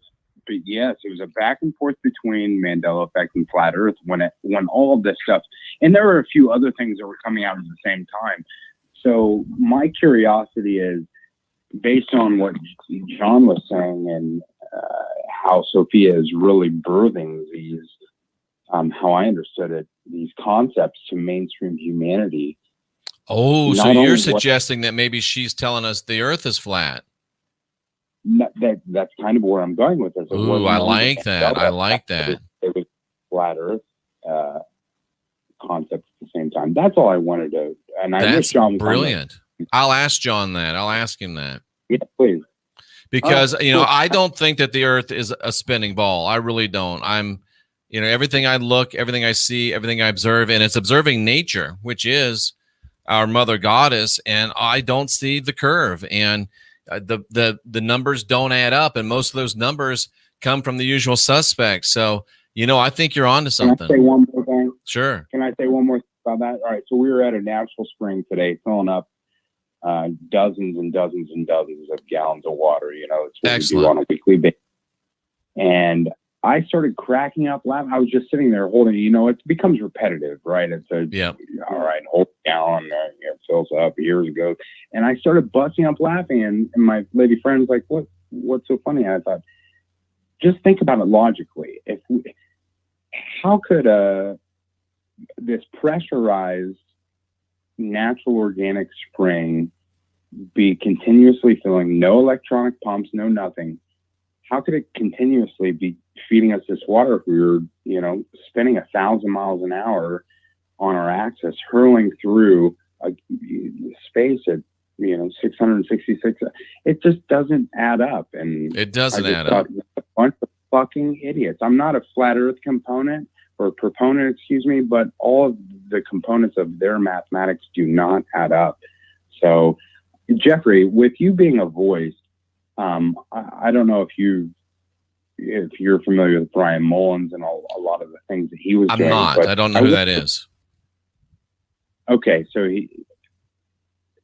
But yes, it was a back and forth between Mandela effect and flat Earth when all of this stuff, and there were a few other things that were coming out at the same time. So my curiosity is, based on what John was saying and how Sophia is really birthing these, how I understood it, these concepts to mainstream humanity. Oh, so you're suggesting that maybe she's telling us the Earth is flat. That's kind of where I'm going with this. Ooh, I like that. I like that. It was flat Earth concept at the same time. That's all I wanted to. And I wish John was brilliant. I'll ask John that. I'll ask him that. Yeah, please. Because I don't think that the Earth is a spinning ball. I really don't. Everything I look, everything I see, everything I observe, and it's observing nature, which is our mother goddess, and I don't see the curve, and the numbers don't add up, and most of those numbers come from the usual suspects. So I think you're onto something. Can I say one more thing? Sure. Can I say one more thing about that? All right. So we were at a natural spring today, filling up dozens and dozens and dozens of gallons of water. It's what Excellent. we do on a weekly basis. And I started cracking up laughing. I was just sitting there holding, it becomes repetitive, right? It's all right, hold it down, it fills up, years ago. And I started busting up laughing, and my lady friend was like, what's so funny? And I thought, just think about it logically. How could this pressurized natural organic spring be continuously filling, no electronic pumps, no nothing? How could it continuously be feeding us this water if we were, spinning 1,000 miles an hour on our axis, hurling through a space at, 666? It just doesn't add up. And it doesn't add up. A bunch of fucking idiots. I'm not a flat Earth proponent, but all of the components of their mathematics do not add up. So, Jeffrey, with you being a voice, I don't know if you're familiar with Brian Mullins and a lot of the things that he was doing. I'm not. I don't know who that is. Okay, so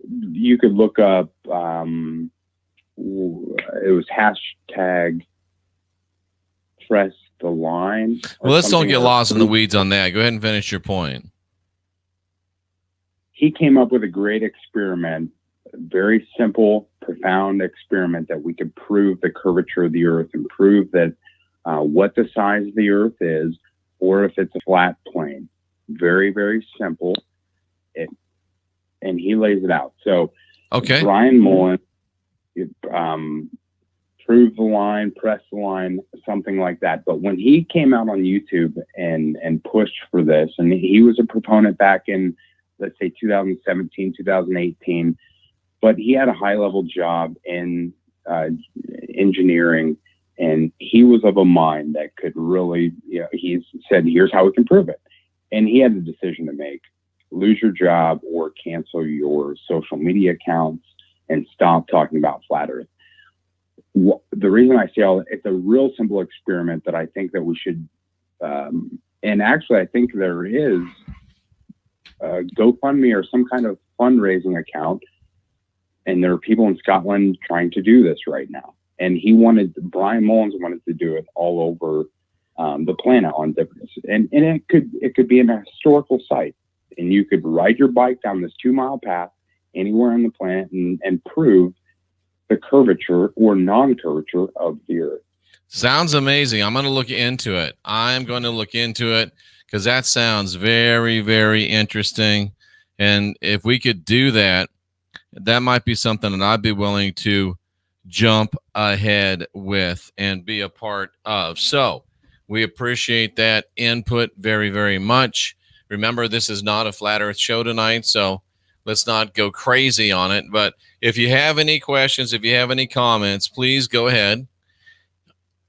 you could look up. It was hashtag press the line. Well, let's don't get lost in the weeds on that. Go ahead and finish your point. He came up with a great experiment. Very simple, profound experiment that we could prove the curvature of the Earth and prove that what the size of the Earth is, or if it's a flat plane. Very, very simple. And he lays it out. So, okay, Brian Mullins, prove the line, press the line, something like that. But when he came out on YouTube and pushed for this, and he was a proponent back in, let's say, 2017, 2018. But he had a high-level job in engineering, and he was of a mind that could really, he said, here's how we can prove it. And he had the decision to make: lose your job or cancel your social media accounts and stop talking about flat Earth. The reason I say all that, it's a real simple experiment that I think that we should, and actually I think there is GoFundMe or some kind of fundraising account. And there are people in Scotland trying to do this right now. And Brian Mullins wanted to do it all over the planet on different, and it could be in a historical site, and you could ride your bike down this 2-mile path anywhere on the planet and prove the curvature or non-curvature of the Earth. Sounds amazing. I'm going to look into it. Because that sounds very, very interesting. And if we could do that, that might be something that I'd be willing to jump ahead with and be a part of. So we appreciate that input very, very much. Remember, this is not a Flat Earth show tonight, so let's not go crazy on it. But if you have any questions, if you have any comments, please go ahead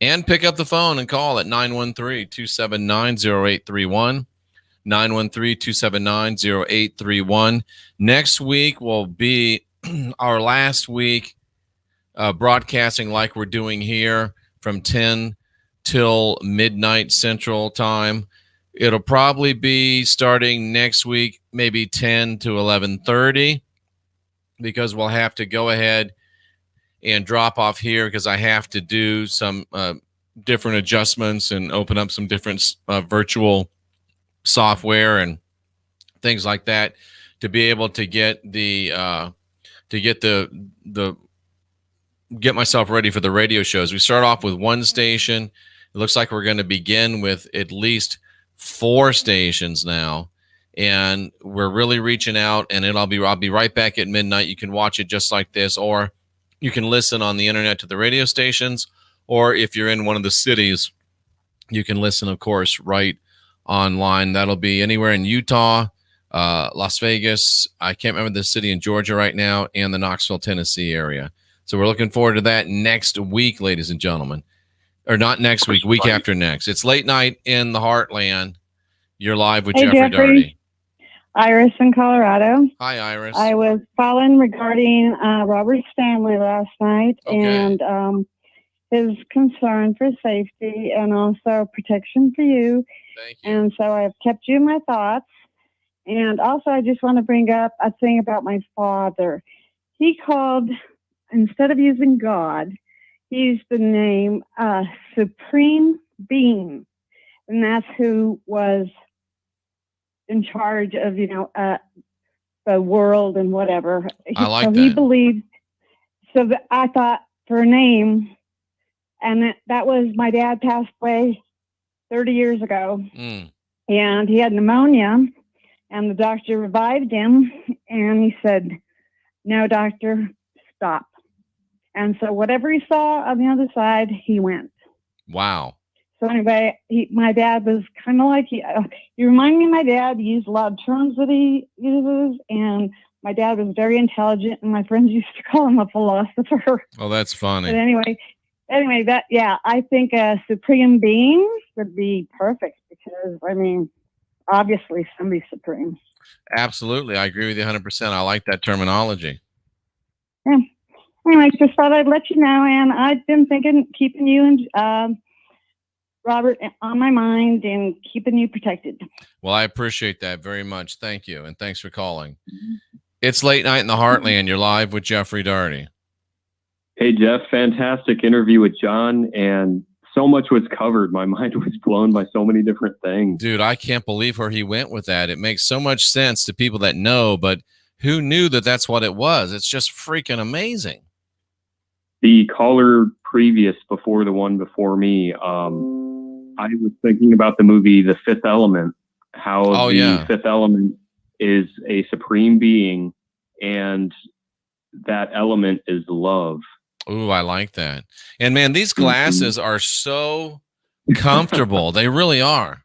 and pick up the phone and call at 913-279-0831. 913-279-0831. Next week will be our last week broadcasting like we're doing here from 10 till midnight Central Time. It'll probably be starting next week, maybe 10 to 11:30, because we'll have to go ahead and drop off here because I have to do some different adjustments and open up some different virtual software and things like that to be able to get get myself ready for the radio shows. We start off with one station. It looks like we're going to begin with at least 4 stations now, and we're really reaching out. And I'll be right back at midnight. You can watch it just like this, or you can listen on the internet to the radio stations, or if you're in one of the cities, you can listen, of course, right online. That'll be anywhere in Utah, Las Vegas. I can't remember the city in Georgia right now, and the Knoxville, Tennessee area. So we're looking forward to that next week, ladies and gentlemen. Or not next week, week after next. It's late night in the Heartland. You're live with Jeffrey Daugherty. Iris in Colorado. Hi, Iris. I was calling regarding Robert's family last night and his concern for safety and also protection for you. Thank you. And so I've kept you in my thoughts. And also I just want to bring up a thing about my father. He called, instead of using God, he used the name Supreme Being. And that's who was in charge of, the world and whatever. I like so that. He believed, so I thought for a name, and that was, my dad passed away 30 years ago. And he had pneumonia, and the doctor revived him, and he said, "No, doctor, stop." And so whatever he saw on the other side, he went. Wow. So anyway, my dad was kind of like, he reminded me of my dad. He used a lot of terms that he uses, and my dad was very intelligent, and my friends used to call him a philosopher. Oh, that's funny. But anyway, I think a supreme being would be perfect because, obviously somebody's supreme. Absolutely. I agree with you 100%. I like that terminology. Yeah. Anyway, just thought I'd let you know, and I've been thinking, keeping you and Robert on my mind and keeping you protected. Well, I appreciate that very much. Thank you, and thanks for calling. It's late night in the Heartland. You're live with Jeffrey Daugherty. Hey, Jeff, fantastic interview with John, and so much was covered. My mind was blown by so many different things. Dude, I can't believe where he went with that. It makes so much sense to people that know, but who knew that that's what it was? It's just freaking amazing. The caller previous, before the one before me, I was thinking about the movie The Fifth Element, how Fifth Element is a supreme being, and that element is love. Ooh, I like that. And man, these glasses are so comfortable. They really are.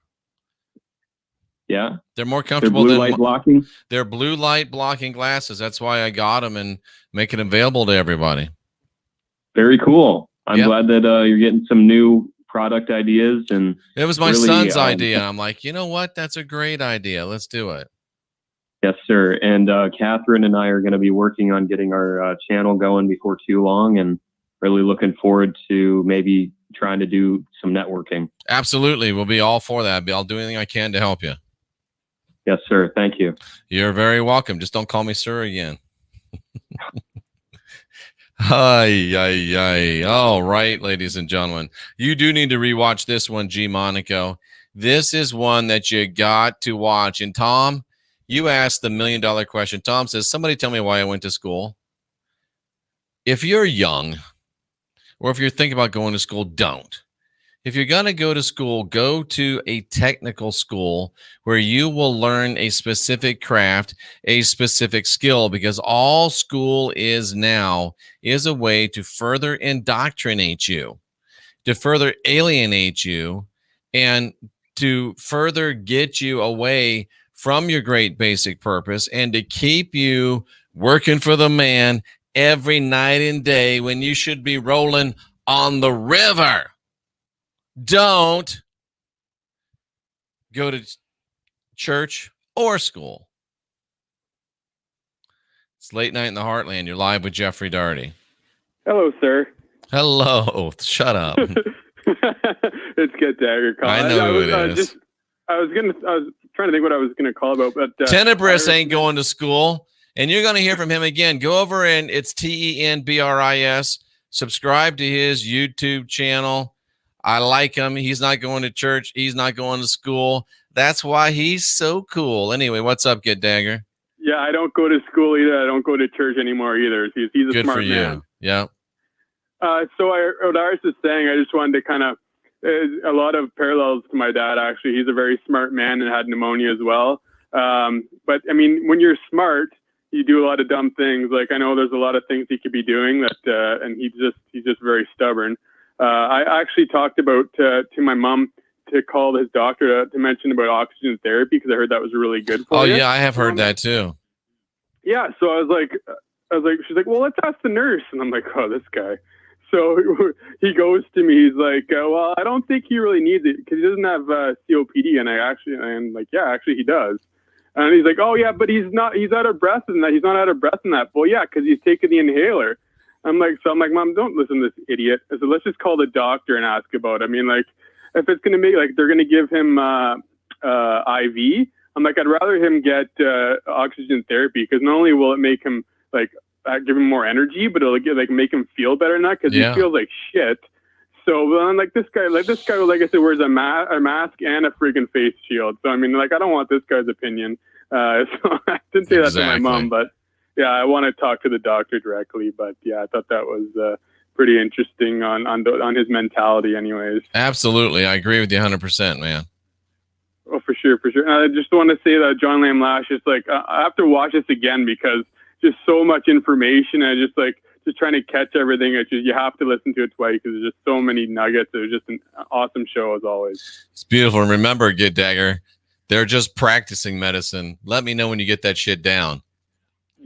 Yeah. They're more comfortable blue than light blocking. They're blue light blocking glasses. That's why I got them and make it available to everybody. Very cool. I'm glad that you're getting some new product ideas. And it was my son's idea. I'm like, you know what? That's a great idea. Let's do it. Yes, sir. And Catherine and I are going to be working on getting our channel going before too long, and really looking forward to maybe trying to do some networking. Absolutely. We'll be all for that. I'll do anything I can to help you. Yes, sir. Thank you. You're very welcome. Just don't call me sir again. Hi. All right, ladies and gentlemen. You do need to rewatch this one, G. Monaco. This is one that you got to watch. And Tom, you asked the $1 million question. Tom says, somebody tell me why I went to school. If you're young, or if you're thinking about going to school, don't. If you're going to go to school, go to a technical school where you will learn a specific craft, a specific skill, because all school is now is a way to further indoctrinate you, to further alienate you, and to further get you away from your great basic purpose and to keep you working for the man every night and day when you should be rolling on the river. Don't go to church or school. It's Late Night in the Heartland. You're live with Jeffrey Daugherty. Hello, sir. Hello. Shut up. It's Get Dagger call. I know who it is. I was trying to think what I was gonna call about, but Tenebris ain't going to school, and you're gonna hear from him again. Go over and it's TENBRIS. Subscribe to his YouTube channel. I like him. He's not going to church. He's not going to school. That's why he's so cool. Anyway, what's up, Get Dagger? Yeah, I don't go to school either. I don't go to church anymore either. He's a good smart for you. man. Yeah. So what I was just saying, I just wanted to kind of a lot of parallels to my dad. Actually, he's a very smart man and had pneumonia as well. But I mean, when you're smart, you do a lot of dumb things. Like I know there's a lot of things he could be doing that, and he's just very stubborn. I actually talked about to my mom to call his doctor to mention about oxygen therapy because I heard that was really good for you. Oh yeah, I have heard that too. Yeah, so I was like, she's like, well, let's ask the nurse, and I'm like, oh, this guy. So he goes to me, he's like, well, I don't think he really needs it because he doesn't have COPD, and I'm like, yeah, actually he does. And he's like, oh yeah, but he's out of breath in that. He's not out of breath in that. Well, yeah, because he's taking the inhaler. I'm like, Mom, don't listen to this idiot. I said, let's just call the doctor and ask about it. I mean, like, if it's going to make, like, they're going to give him IV, I'm like, I'd rather him get oxygen therapy because not only will it make him, like, give him more energy, but it'll make him feel better than that because he feels like shit. So I'm like, this guy, like I said, wears a mask and a freaking face shield. So, I mean, like, I don't want this guy's opinion. So I didn't say that to my mom, but. Yeah, I want to talk to the doctor directly, but yeah, I thought that was pretty interesting on his mentality, anyways. Absolutely, I agree with you 100%, man. Oh, for sure. And I just want to say that John Lamb Lash is like I have to watch this again because just so much information and just trying to catch everything. It's just you have to listen to it twice because there's just so many nuggets. It was just an awesome show as always. It's beautiful. And remember, Get Dagger, they're just practicing medicine. Let me know when you get that shit down.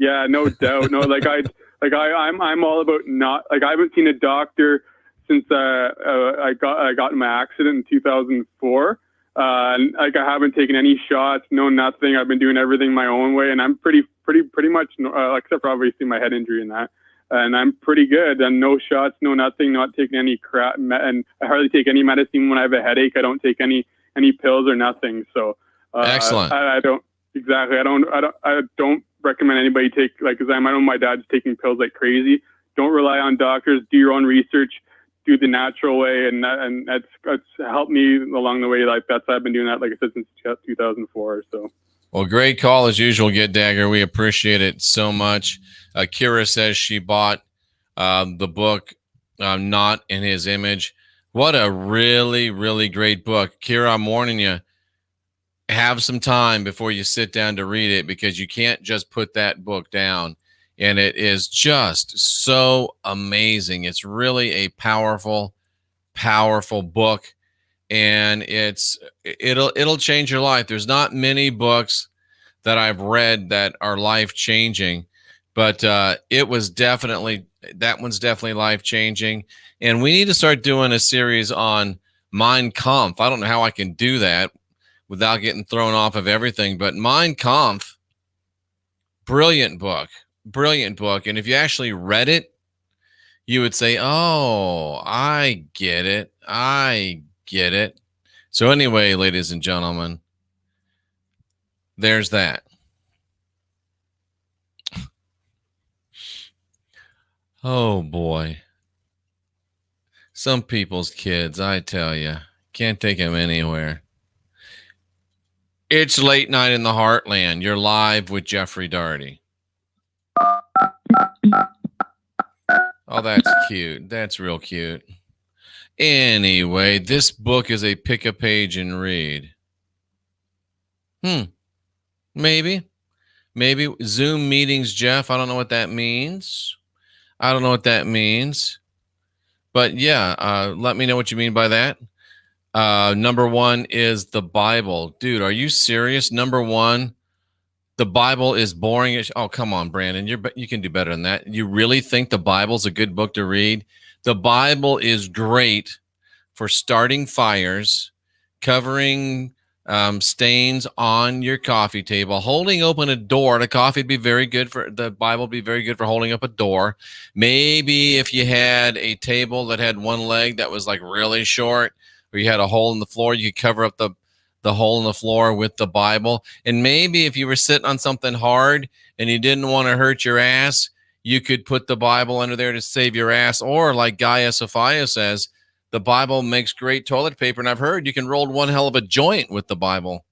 Yeah, no doubt. No, I'm all about not like I haven't seen a doctor since I got in my accident in 2004. And like I haven't taken any shots, no nothing. I've been doing everything my own way, and I'm pretty much except for obviously my head injury and that. And I'm pretty good. And no shots, no nothing. Not taking any crap, and I hardly take any medicine when I have a headache. I don't take any pills or nothing. So excellent. I don't exactly. I don't recommend anybody take because I know my dad's taking pills like crazy. Don't rely on doctors. Do your own research. Do the natural way, and that's helped me along the way. Like I've been doing that, like I said, since 2004. So. Well, great call as usual, Get Dagger. We appreciate it so much. Kira says she bought the book Not in His Image. What a really, really great book. Kira, I'm warning you. Have some time before you sit down to read it because you can't just put that book down. And it is just so amazing. It's really a powerful, powerful book. And it'll change your life. There's not many books that I've read that are life-changing, but that one's definitely life-changing. And we need to start doing a series on Mein Kampf. I don't know how I can do that without getting thrown off of everything, but Mein Kampf, brilliant book. And if you actually read it, you would say, oh, I get it. So anyway, ladies and gentlemen, there's that. Oh boy. Some people's kids, I tell you, can't take them anywhere. It's late night in the heartland. You're live with Jeffrey Daugherty. Oh, that's cute. That's real cute. Anyway, this book is a pick a page and read. Maybe Zoom meetings, Jeff. I don't know what that means. But yeah, let me know what you mean by that. Number one is the Bible. Dude, are you serious? Number one, the Bible is boring. Oh, come on, Brandon. You can do better than that. You really think the Bible's a good book to read? The Bible is great for starting fires, covering stains on your coffee table, holding open a door. The coffee would be very good for the Bible would be very good for holding up a door. Maybe if you had a table that had one leg that was like really short, or you had a hole in the floor, you could cover up the hole in the floor with the Bible. And maybe if you were sitting on something hard and you didn't want to hurt your ass, you could put the Bible under there to save your ass. Or like Gaia Sophia says, the Bible makes great toilet paper. And I've heard you can roll one hell of a joint with the Bible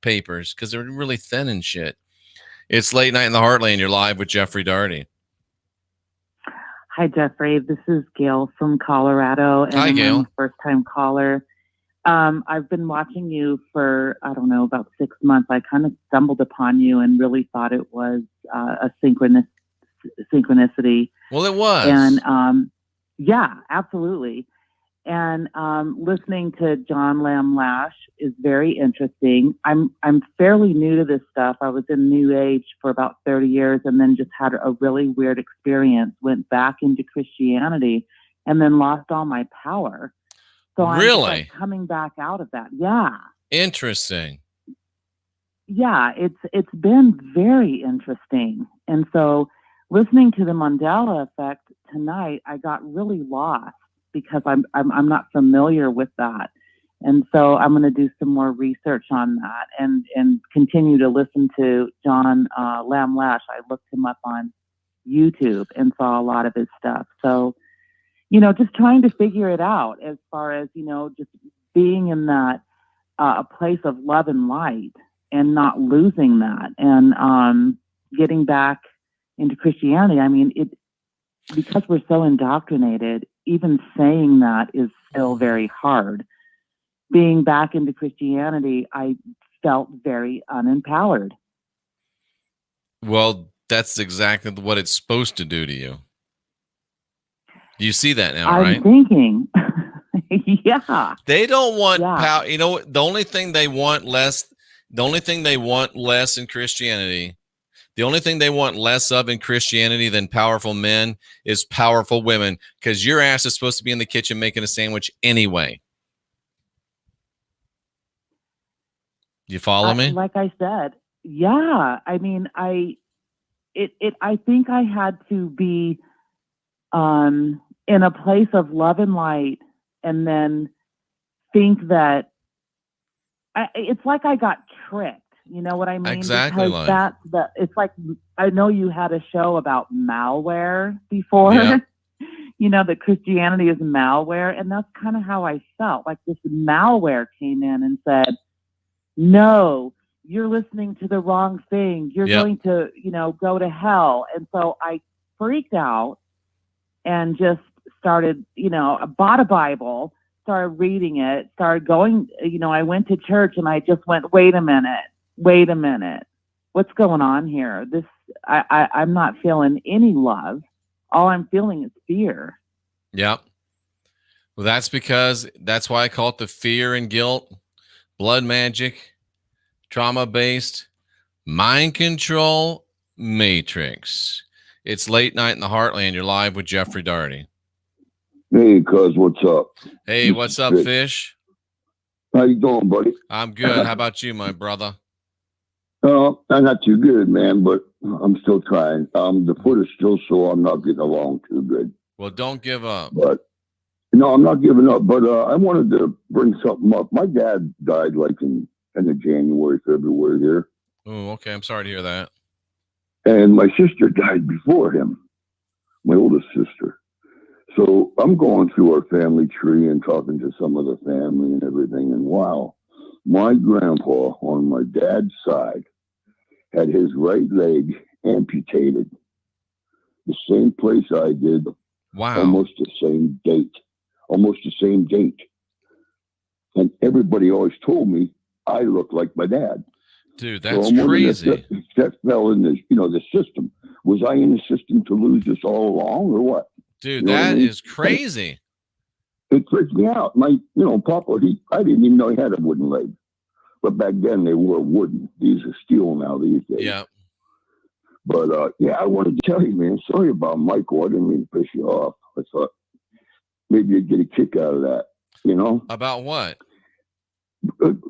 papers because they're really thin and shit. It's late night in the heartland. You're live with Jeffrey Daugherty. Hi, Jeffrey. This is Gail from Colorado. And Hi, Gail. I'm a first-time caller. I've been watching you for, I don't know, about 6 months. I kind of stumbled upon you and really thought it was a synchronicity. Well, it was. And yeah, absolutely. And listening to John Lamb Lash is very interesting. I'm fairly new to this stuff. I was in New Age for about 30 years and then just had a really weird experience, went back into Christianity and then lost all my power. So I'm just, like, coming back out of that. Yeah. Interesting. Yeah, it's been very interesting. And so listening to the Mandela effect tonight, I got really lost because I'm not familiar with that. And so I'm going to do some more research on that and continue to listen to John Lamb Lash. I looked him up on YouTube and saw a lot of his stuff. So, just trying to figure it out as far as, just being in that a place of love and light and not losing that and getting back into Christianity. I mean, because we're so indoctrinated, even saying that is still very hard. Being back into Christianity, I felt very unempowered. Well, that's exactly what it's supposed to do to you. You see that now, I'm right? I'm thinking. Yeah. They don't want power. The only thing they want less in Christianity, the only thing they want less of in Christianity than powerful men is powerful women, because your ass is supposed to be in the kitchen making a sandwich anyway. You follow me? Like I said, yeah. I mean, I think I had to be in a place of love and light, and then think that it's like I got tricked. You know what I mean? Exactly. Because it's like, I know you had a show about malware before. Yep. That Christianity is malware, and that's kind of how I felt. Like this malware came in and said, no, you're listening to the wrong thing. You're going to, go to hell. And so I freaked out and just started, I bought a Bible, started reading it, started going, I went to church and I just went, wait a minute. What's going on here? I'm not feeling any love. All I'm feeling is fear. Yep. Well, that's why I call it the fear and guilt, blood magic, trauma-based, mind control matrix. It's late night in the heartland. You're live with Jeffrey Daugherty. Hey, cuz, what's up? Hey, what's up, Fish? How you doing, buddy? I'm good. How about you, my brother? I'm not too good, man, but I'm still trying. The foot is still sore. I'm not getting along too good. Well, don't give up. But no, I'm not giving up. But I wanted to bring something up. My dad died like in end of January, February here. Oh, okay. I'm sorry to hear that. And my sister died before him, my oldest sister. So I'm going through our family tree and talking to some of the family and everything. And wow, my grandpa on my dad's side had his right leg amputated. The same place I did. Wow. Almost the same date. And everybody always told me I looked like my dad. Dude, that's crazy. That fell in the system. Was I in the system to lose this all along or what? Dude, that is crazy. It freaked me out. My, Papa, I didn't even know he had a wooden leg. But back then they were wooden. These are steel now these days. Yeah. But, I wanted to tell you, man, sorry about Michael. I didn't mean to piss you off. I thought maybe you'd get a kick out of that, About what?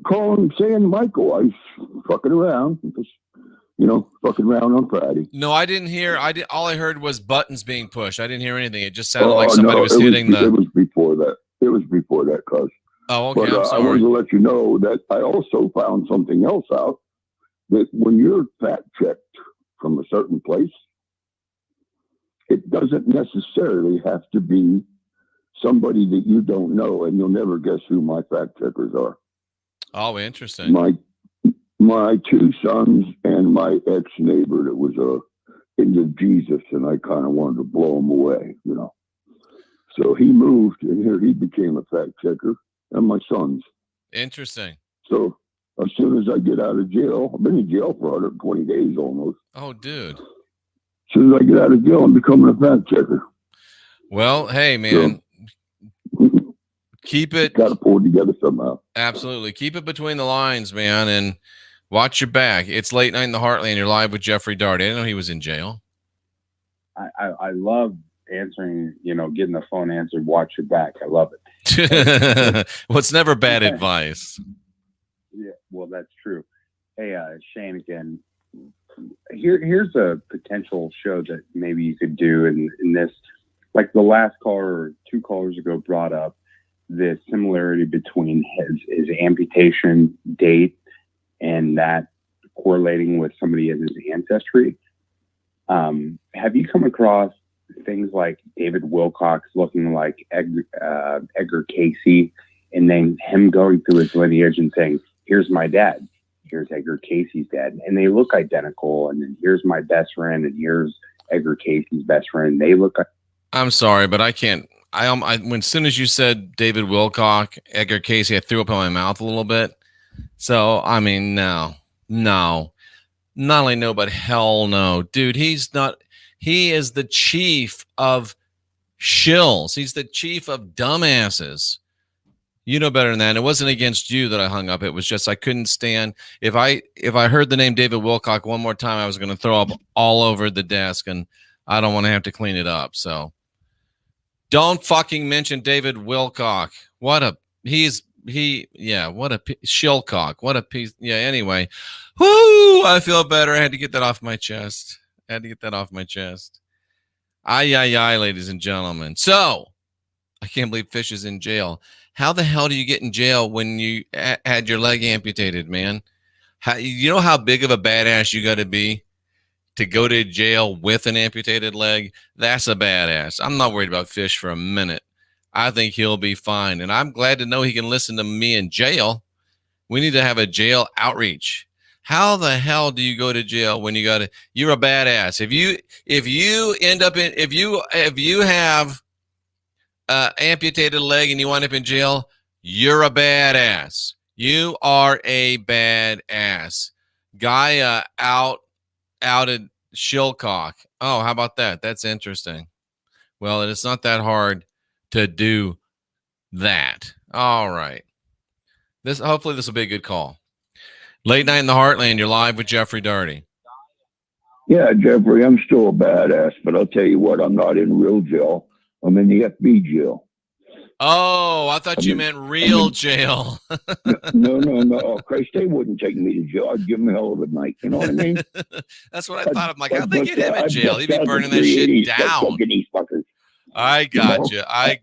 Calling, saying Michael, I was fucking around. Just, fucking around on Friday. No, I didn't hear. All I heard was buttons being pushed. I didn't hear anything. It just sounded like somebody was hitting the. It was before that, cuz. Oh, okay. But I'm sorry. I wanted to let you know that I also found something else out, that when you're fact checked from a certain place, it doesn't necessarily have to be somebody that you don't know, and you'll never guess who my fact checkers are. Oh, interesting. My two sons and my ex-neighbor that was into Jesus, and I kind of wanted to blow him away, So he moved, and here he became a fact checker, and my sons. Interesting. So as soon as I get out of jail, I've been in jail for 120 days almost. Oh, dude. As soon as I get out of jail, I'm becoming a fact checker. Well, hey, man. So, keep it. Got to pull it together somehow. Absolutely. Keep it between the lines, man, and watch your back. It's Late Night in the Heartland. You're live with Jeffrey Dahrt. I didn't know he was in jail. I love answering, getting the phone answered, watch your back. I love it. Well, it's never bad advice. Yeah, well, that's true. Hey, Shane, again, here's a potential show that maybe you could do in this, like the last caller or two callers ago brought up the similarity between his amputation date and that correlating with somebody in his ancestry. Have you come across things like David Wilcox looking like Edgar Casey, and then him going through his lineage and saying, here's my dad, here's Edgar Casey's dad, and they look identical, and then here's my best friend, and here's Edgar Casey's best friend. They look. I'm sorry, but I can't. As soon as you said David Wilcox, Edgar Casey, I threw up in my mouth a little bit. So I mean, no, not only no, but hell no, dude. He's not. He is the chief of shills. He's the chief of dumbasses. You know better than that. It wasn't against you that I hung up. It was just I couldn't stand. If I heard the name David Wilcox one more time, I was going to throw up all over the desk, and I don't want to have to clean it up. So don't fucking mention David Wilcox. What a shillcock. What a piece. Yeah. Anyway, whoo! I feel better. I had to get that off my chest. Aye, ladies and gentlemen. So I can't believe Fish is in jail. How the hell do you get in jail when you had your leg amputated, man? You know how big of a badass you got to be to go to jail with an amputated leg? That's a badass. I'm not worried about Fish for a minute. I think he'll be fine. And I'm glad to know he can listen to me in jail. We need to have a jail outreach. How the hell do you go to jail when you're a badass? If you have amputated leg and you wind up in jail, you're a badass. You are a badass. Guy outed Shillcock. Oh, how about that? That's interesting. Well, it's not that hard to do that. All right. Hopefully this will be a good call. Late Night in the Heartland, you're live with Jeffrey Dahrt. Yeah, Jeffrey, I'm still a badass, but I'll tell you what, I'm not in real jail. I'm in the FB jail. Oh, I thought you meant real jail. No. Oh, Christ, they wouldn't take me to jail. I'd give them a hell of a night. You know what I mean? That's what I thought. I'm like, how'd they get him in jail? He'd be burning that shit down. I got you. I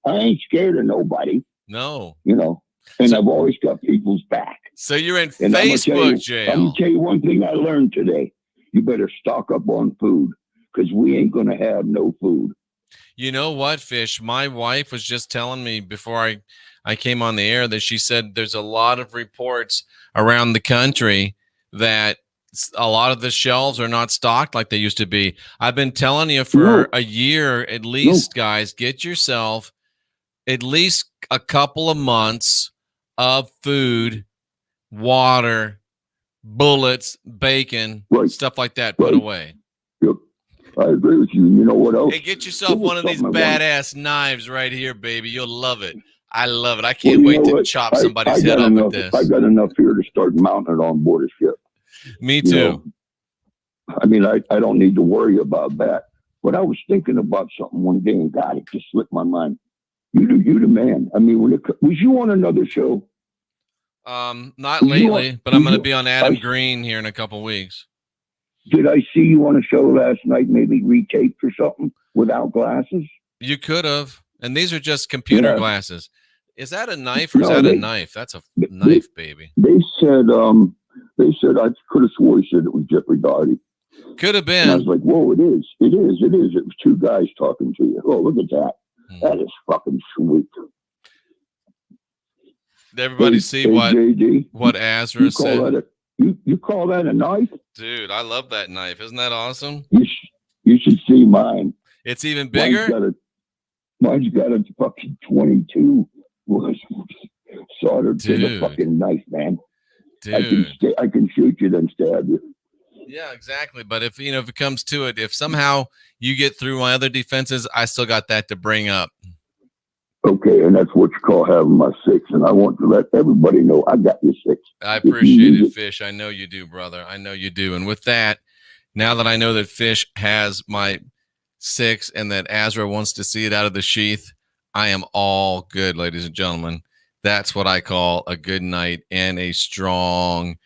ain't scared of nobody. No. And I've always got people's back. So you're in And Facebook jail. I'm going to tell you one thing I learned today. You better stock up on food because we ain't going to have no food. You know what, Fish? My wife was just telling me before I came on the air that she said there's a lot of reports around the country that a lot of the shelves are not stocked like they used to be. I've been telling you for a year at least, guys, get yourself at least a couple of months of food, water, bullets, bacon, stuff like that put away. Yep. I agree with you. You know what else? Hey, get yourself one of these badass knives right here, baby. You'll love it. I love it. I can't wait to chop somebody's head off with this. I got enough here to start mounting it on board a ship. Me too. You know, I mean, I don't need to worry about that. But I was thinking about something one day, and God, it just slipped my mind. You the man. I mean, was you on another show? Not lately, but I'm going to be on Adam Green here in a couple weeks. Did I see you on a show last night, maybe retaped or something without glasses? You could have. And these are just computer glasses. Is that a knife or is that a knife? That's a knife, baby. They said I could have swore he said it was Jeffrey Doherty. Could have been. And I was like, whoa, it is. It was two guys talking to you. Oh, look at that. That is fucking sweet. Did everybody see what Azra said? You call that a knife? Dude, I love that knife. Isn't that awesome? You should see mine. It's even bigger? Mine's got a fucking 22 soldered to the fucking knife, man. Dude. I can shoot you then stab you. Yeah, exactly. But if it comes to it, if somehow you get through my other defenses, I still got that to bring up. Okay, and that's what you call having my 6, and I want to let everybody know I got your 6. I appreciate it, Fish. I know you do, brother. I know you do. And with that, now that I know that Fish has my 6 and that Azra wants to see it out of the sheath, I am all good, ladies and gentlemen. That's what I call a good night and a strong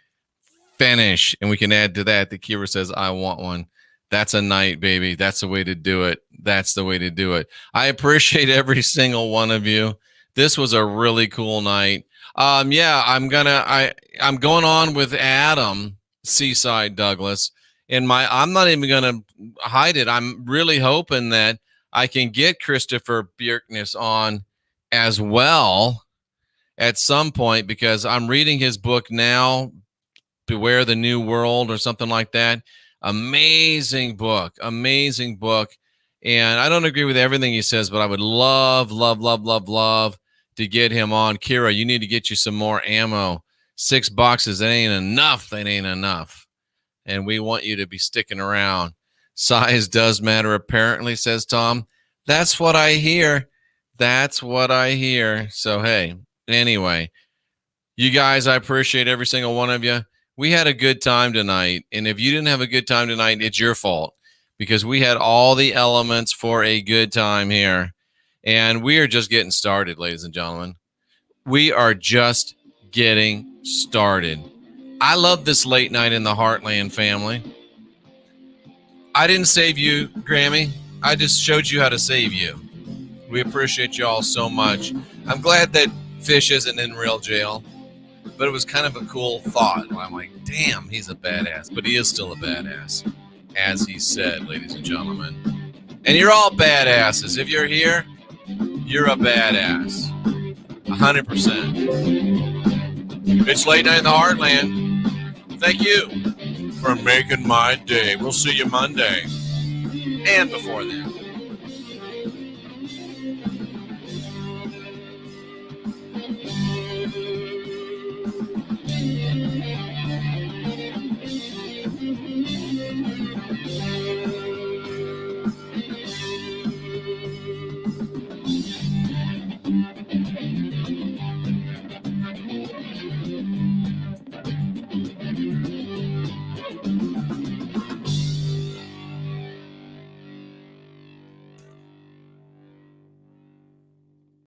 finish. And we can add to that Kira says, I want one. That's a night, baby. That's the way to do it. That's the way to do it. I appreciate every single one of you. This was a really cool night. I'm going on with Adam Seaside Douglas. And I'm not even going to hide it. I'm really hoping that I can get Christopher Bjerknes on as well at some point, because I'm reading his book now, Beware the New World or something like that. Amazing book. And I don't agree with everything he says, but I would love to get him on. Kira, you need to get you some more ammo. 6 boxes, that ain't enough. That ain't enough. And we want you to be sticking around. Size does matter, apparently, says Tom. That's what I hear. So, hey, anyway, you guys, I appreciate every single one of you. We had a good time tonight. And if you didn't have a good time tonight, it's your fault, because we had all the elements for a good time here. And we are just getting started, ladies and gentlemen. We are just getting started. I love this late night in the Heartland family. I didn't save you, Grammy. I just showed you how to save you. We appreciate you all so much. I'm glad that Fish isn't in real jail, but it was kind of a cool thought. I'm like, damn, he's a badass, but he is still a badass, as he said, ladies and gentlemen. And you're all badasses. If you're here, you're a badass. 100%. It's late night in the Heartland. Thank you for making my day. We'll see you Monday and before then.